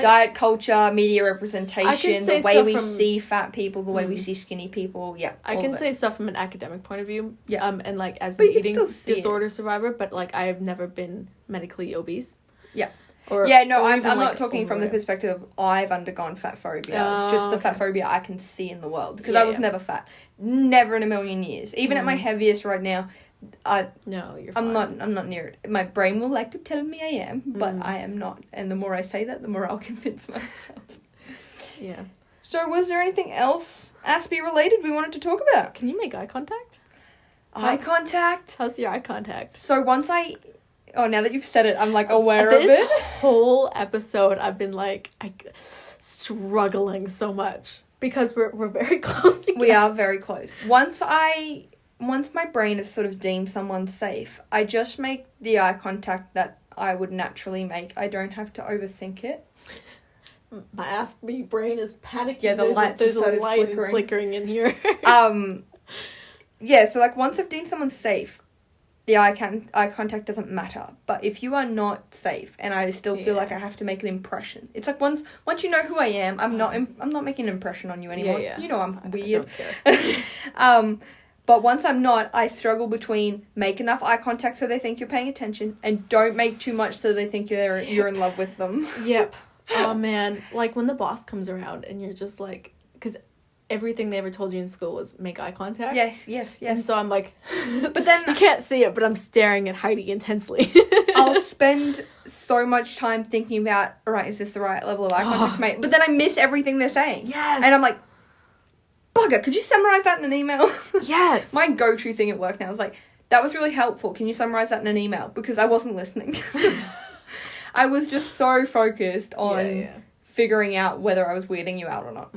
S1: diet culture, media representation, the way we
S2: from,
S1: see fat people, the way we see skinny people. Yeah,
S2: I can say stuff from an academic point of view.
S1: Yeah.
S2: And like as
S1: But
S2: an
S1: you can
S2: eating
S1: still see
S2: disorder survivor, but like I have never been medically obese.
S1: Yeah.
S2: Or,
S1: yeah, no,
S2: or
S1: I'm
S2: even,
S1: not talking from the
S2: overweight.
S1: perspective of I've undergone fat phobia.
S2: Oh,
S1: It's just the
S2: okay.
S1: fat phobia I can see in the world. Because
S2: Yeah,
S1: I was never fat. Never in a million years. Even at my heaviest right now,
S2: No, you're fine.
S1: I'm not near it. My brain will like to tell me I am, but I am not. And the more I say that, the more I'll convince myself.
S2: Yeah.
S1: So was there anything else Aspie related we wanted to talk about?
S2: Can you make eye contact?
S1: Eye contact?
S2: How's your eye contact?
S1: So now that you've said it, I'm like aware of
S2: This
S1: it.
S2: whole episode, I've been like struggling so much because we're very close together.
S1: We are very close. Once my brain has sort of deemed someone safe, I just make the eye contact that I would naturally make. I don't have to overthink it.
S2: My Aspie brain is panicking.
S1: Yeah, the lights
S2: there's
S1: have
S2: a
S1: started
S2: light flickering in here.
S1: Yeah, so like once I've deemed someone safe, the eye contact doesn't matter. But if you are not safe and I still feel like I have to make an impression, it's like once you know who I am, I'm not making an impression on you anymore.
S2: Yeah.
S1: You know I'm weird.
S2: I don't care.
S1: But once I'm not, I struggle between make enough eye contact so they think you're paying attention and don't make too much so they think you're in love with them.
S2: Yep. Oh man, like when the boss comes around and you're just like, because everything they ever told you in school was make eye contact.
S1: Yes.
S2: And so I'm like,
S1: But then
S2: you can't see it, but I'm staring at Heidi intensely.
S1: I'll spend so much time thinking about, all right, is this the right level of eye contact to make? But then I miss everything they're saying.
S2: Yes.
S1: And I'm like, bugger, could you summarize that in an email?
S2: Yes.
S1: My go-to thing at work now is like, that was really helpful. Can you summarize that in an email? Because I wasn't listening. I was just so focused on figuring out whether I was weirding you out or not.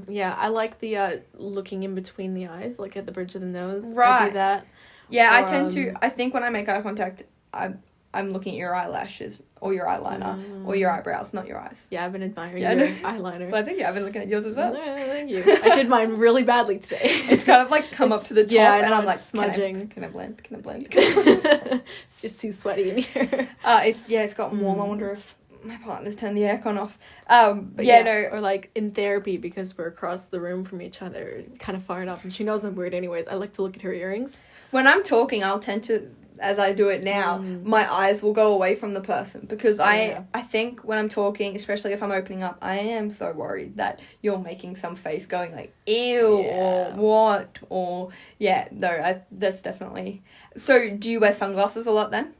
S2: Yeah, I like the looking in between the eyes, like at the bridge of the nose.
S1: Right.
S2: I do that.
S1: Yeah, I tend to. I think when I make eye contact, I'm looking at your eyelashes or your eyeliner or your eyebrows, not your eyes.
S2: Yeah, I've been admiring
S1: Yeah,
S2: your
S1: no.
S2: eyeliner.
S1: But I think I've been looking at yours as well.
S2: Thank you. I did mine really badly today.
S1: It's kind of like come up to the top,
S2: yeah, I know,
S1: and I'm
S2: it's
S1: like
S2: smudging.
S1: Can I blend? Can I blend?
S2: It's just too sweaty in here.
S1: It's gotten warm. I wonder if my partner's turned the aircon off.
S2: But or like in therapy, because we're across the room from each other, kind of far enough, and she knows I'm weird anyways. I like to look at her earrings.
S1: When I'm talking, I'll tend to, as I do it now, my eyes will go away from the person because I think when I'm talking, especially if I'm opening up, I am so worried that you're making some face going like ew or what or that's definitely. So do you wear sunglasses a lot then?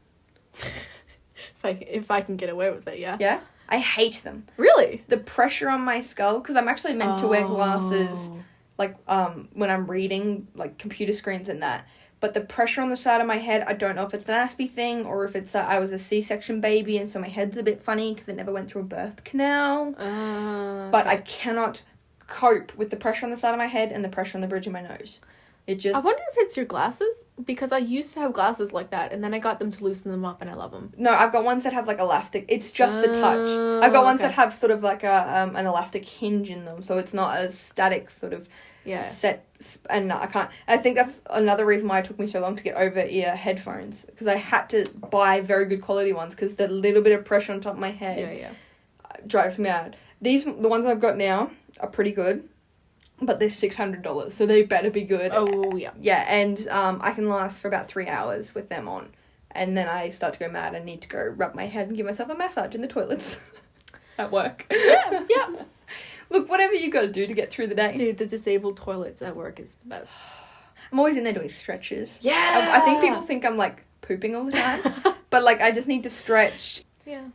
S2: If I can get away with it, yeah.
S1: Yeah? I hate them.
S2: Really?
S1: The pressure on my skull, because I'm actually meant to wear glasses like when I'm reading like computer screens and that. But the pressure on the side of my head, I don't know if it's an Aspie thing or if it's I was a C-section baby and so my head's a bit funny because it never went through a birth canal. But I cannot cope with the pressure on the side of my head and the pressure on the bridge of my nose. It just...
S2: I wonder if it's your glasses, because I used to have glasses like that and then I got them to loosen them up and I love them.
S1: No, I've got ones that have like elastic. It's just the touch. I've got ones that have sort of like an elastic hinge in them, so it's not a static sort of set. And no, I can't. I think that's another reason why it took me so long to get over-ear headphones, because I had to buy very good quality ones because the little bit of pressure on top of my head drives me mad. The ones I've got now are pretty good. But they're $600, so they better be good.
S2: Oh, yeah.
S1: Yeah, and I can last for about 3 hours with them on. And then I start to go mad and need to go rub my head and give myself a massage in the toilets at work.
S2: Yeah.
S1: Look, whatever you got to do to get through the day.
S2: Dude, the disabled toilets at work is the best.
S1: I'm always in there doing stretches.
S2: Yeah!
S1: I think people think I'm, like, pooping all the time. But, like, I just need to stretch.
S2: Yeah.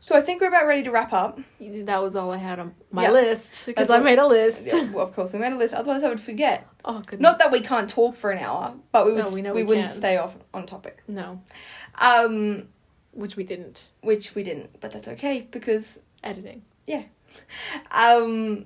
S1: So I think we're about ready to wrap up.
S2: That was all I had on my list, because I made a list.
S1: Yeah, well, of course, we made a list. Otherwise, I would forget.
S2: Oh, goodness.
S1: Not that we can't talk for an hour, but we wouldn't
S2: can.
S1: stay on topic.
S2: No. Which we didn't.
S1: But that's okay, because...
S2: Editing.
S1: Yeah. I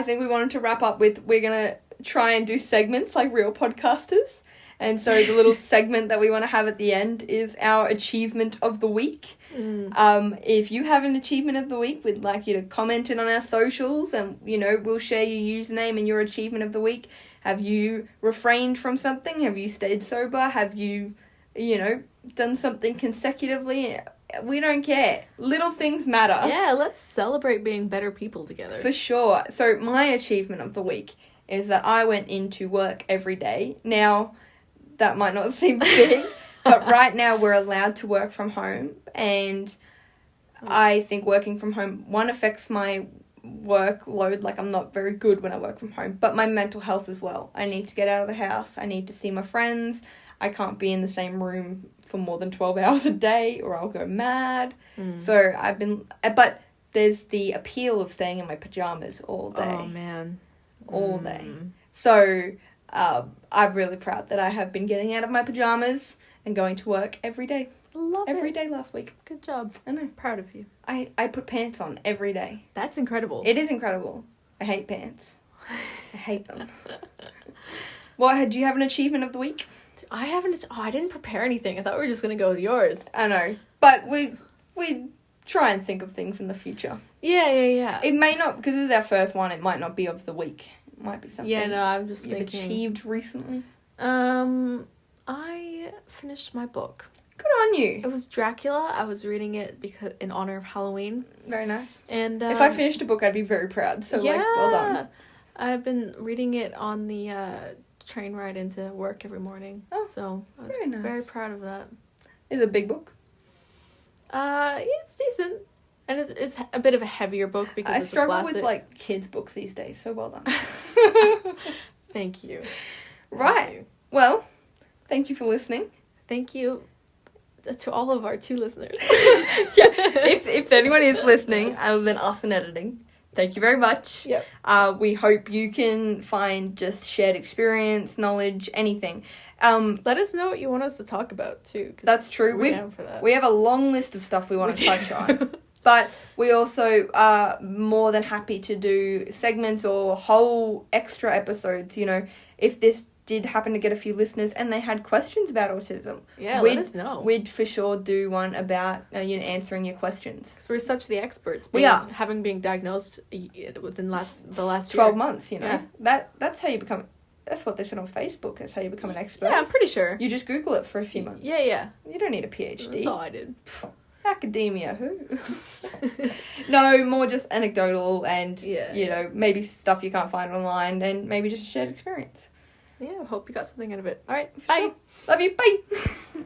S1: think we wanted to wrap up with, we're going to try and do segments like real podcasters. And so the little segment that we want to have at the end is our achievement of the week. If you have an achievement of the week, we'd like you to comment it on our socials and, we'll share your username and your achievement of the week. Have you refrained from something? Have you stayed sober? Have you, done something consecutively? we don't care. Little things matter.
S2: Yeah, let's celebrate being better people together.
S1: For sure. So my achievement of the week is that I went into work every day. Now, that might not seem big, but right now we're allowed to work from home, and I think working from home, one, affects my workload. Like, I'm not very good when I work from home, but my mental health as well. I need to get out of the house. I need to see my friends. I can't be in the same room for more than 12 hours a day or I'll go mad. So but there's the appeal of staying in my pajamas all day.
S2: Oh, man.
S1: All day. So I'm really proud that I have been getting out of my pajamas and going to work every day. Every day last week.
S2: Good job.
S1: I know.
S2: Proud of you.
S1: I put pants on every day.
S2: That's incredible.
S1: It is incredible. I hate pants. I hate them. Do you have an achievement of the week?
S2: I haven't... I didn't prepare anything. I thought we were just going to go with yours.
S1: I know. But we try and think of things in the future.
S2: Yeah.
S1: It may not, because this is our first one, it might not be of the week. It might be something
S2: I'm just
S1: you've
S2: thinking...
S1: achieved recently.
S2: I finished my book.
S1: Good on you.
S2: It was Dracula. I was reading it in honor of Halloween.
S1: Very nice.
S2: And
S1: if I finished a book, I'd be very proud. So, well done.
S2: I've been reading it on the train ride into work every morning.
S1: Oh,
S2: so I was very proud of that.
S1: Is it a big book?
S2: It's decent. And it's a bit of a heavier book because it's a classic. I struggle
S1: with, like, kids' books these days, so well done.
S2: Thank you.
S1: Right.
S2: Thank you.
S1: Well, thank you for listening.
S2: Thank you to all of our 2 listeners.
S1: If anyone is listening, other than us and editing, thank you very much.
S2: Yep.
S1: We hope you can find just shared experience, knowledge, anything.
S2: Let us know what you want us to talk about, too.
S1: That's true.
S2: We're down for that.
S1: We have a long list of stuff we want to touch on. But we also are more than happy to do segments or whole extra episodes, if this did happen to get a few listeners and they had questions about autism.
S2: Yeah, let us know.
S1: We'd for sure do one about, answering your questions.
S2: Because we're such the experts.
S1: We are.
S2: Having been diagnosed within the last
S1: 12
S2: year.
S1: months,
S2: Yeah.
S1: That's how you become... That's what they said on Facebook. That's how you become an expert.
S2: Yeah, I'm pretty sure.
S1: You just Google it for a few months.
S2: Yeah.
S1: You don't need a PhD.
S2: That's all I did.
S1: Academia, who? No, more just anecdotal and, maybe stuff you can't find online and maybe just a shared experience.
S2: Yeah, I hope you got something out of it. All right,
S1: bye. Sure. Love you, bye.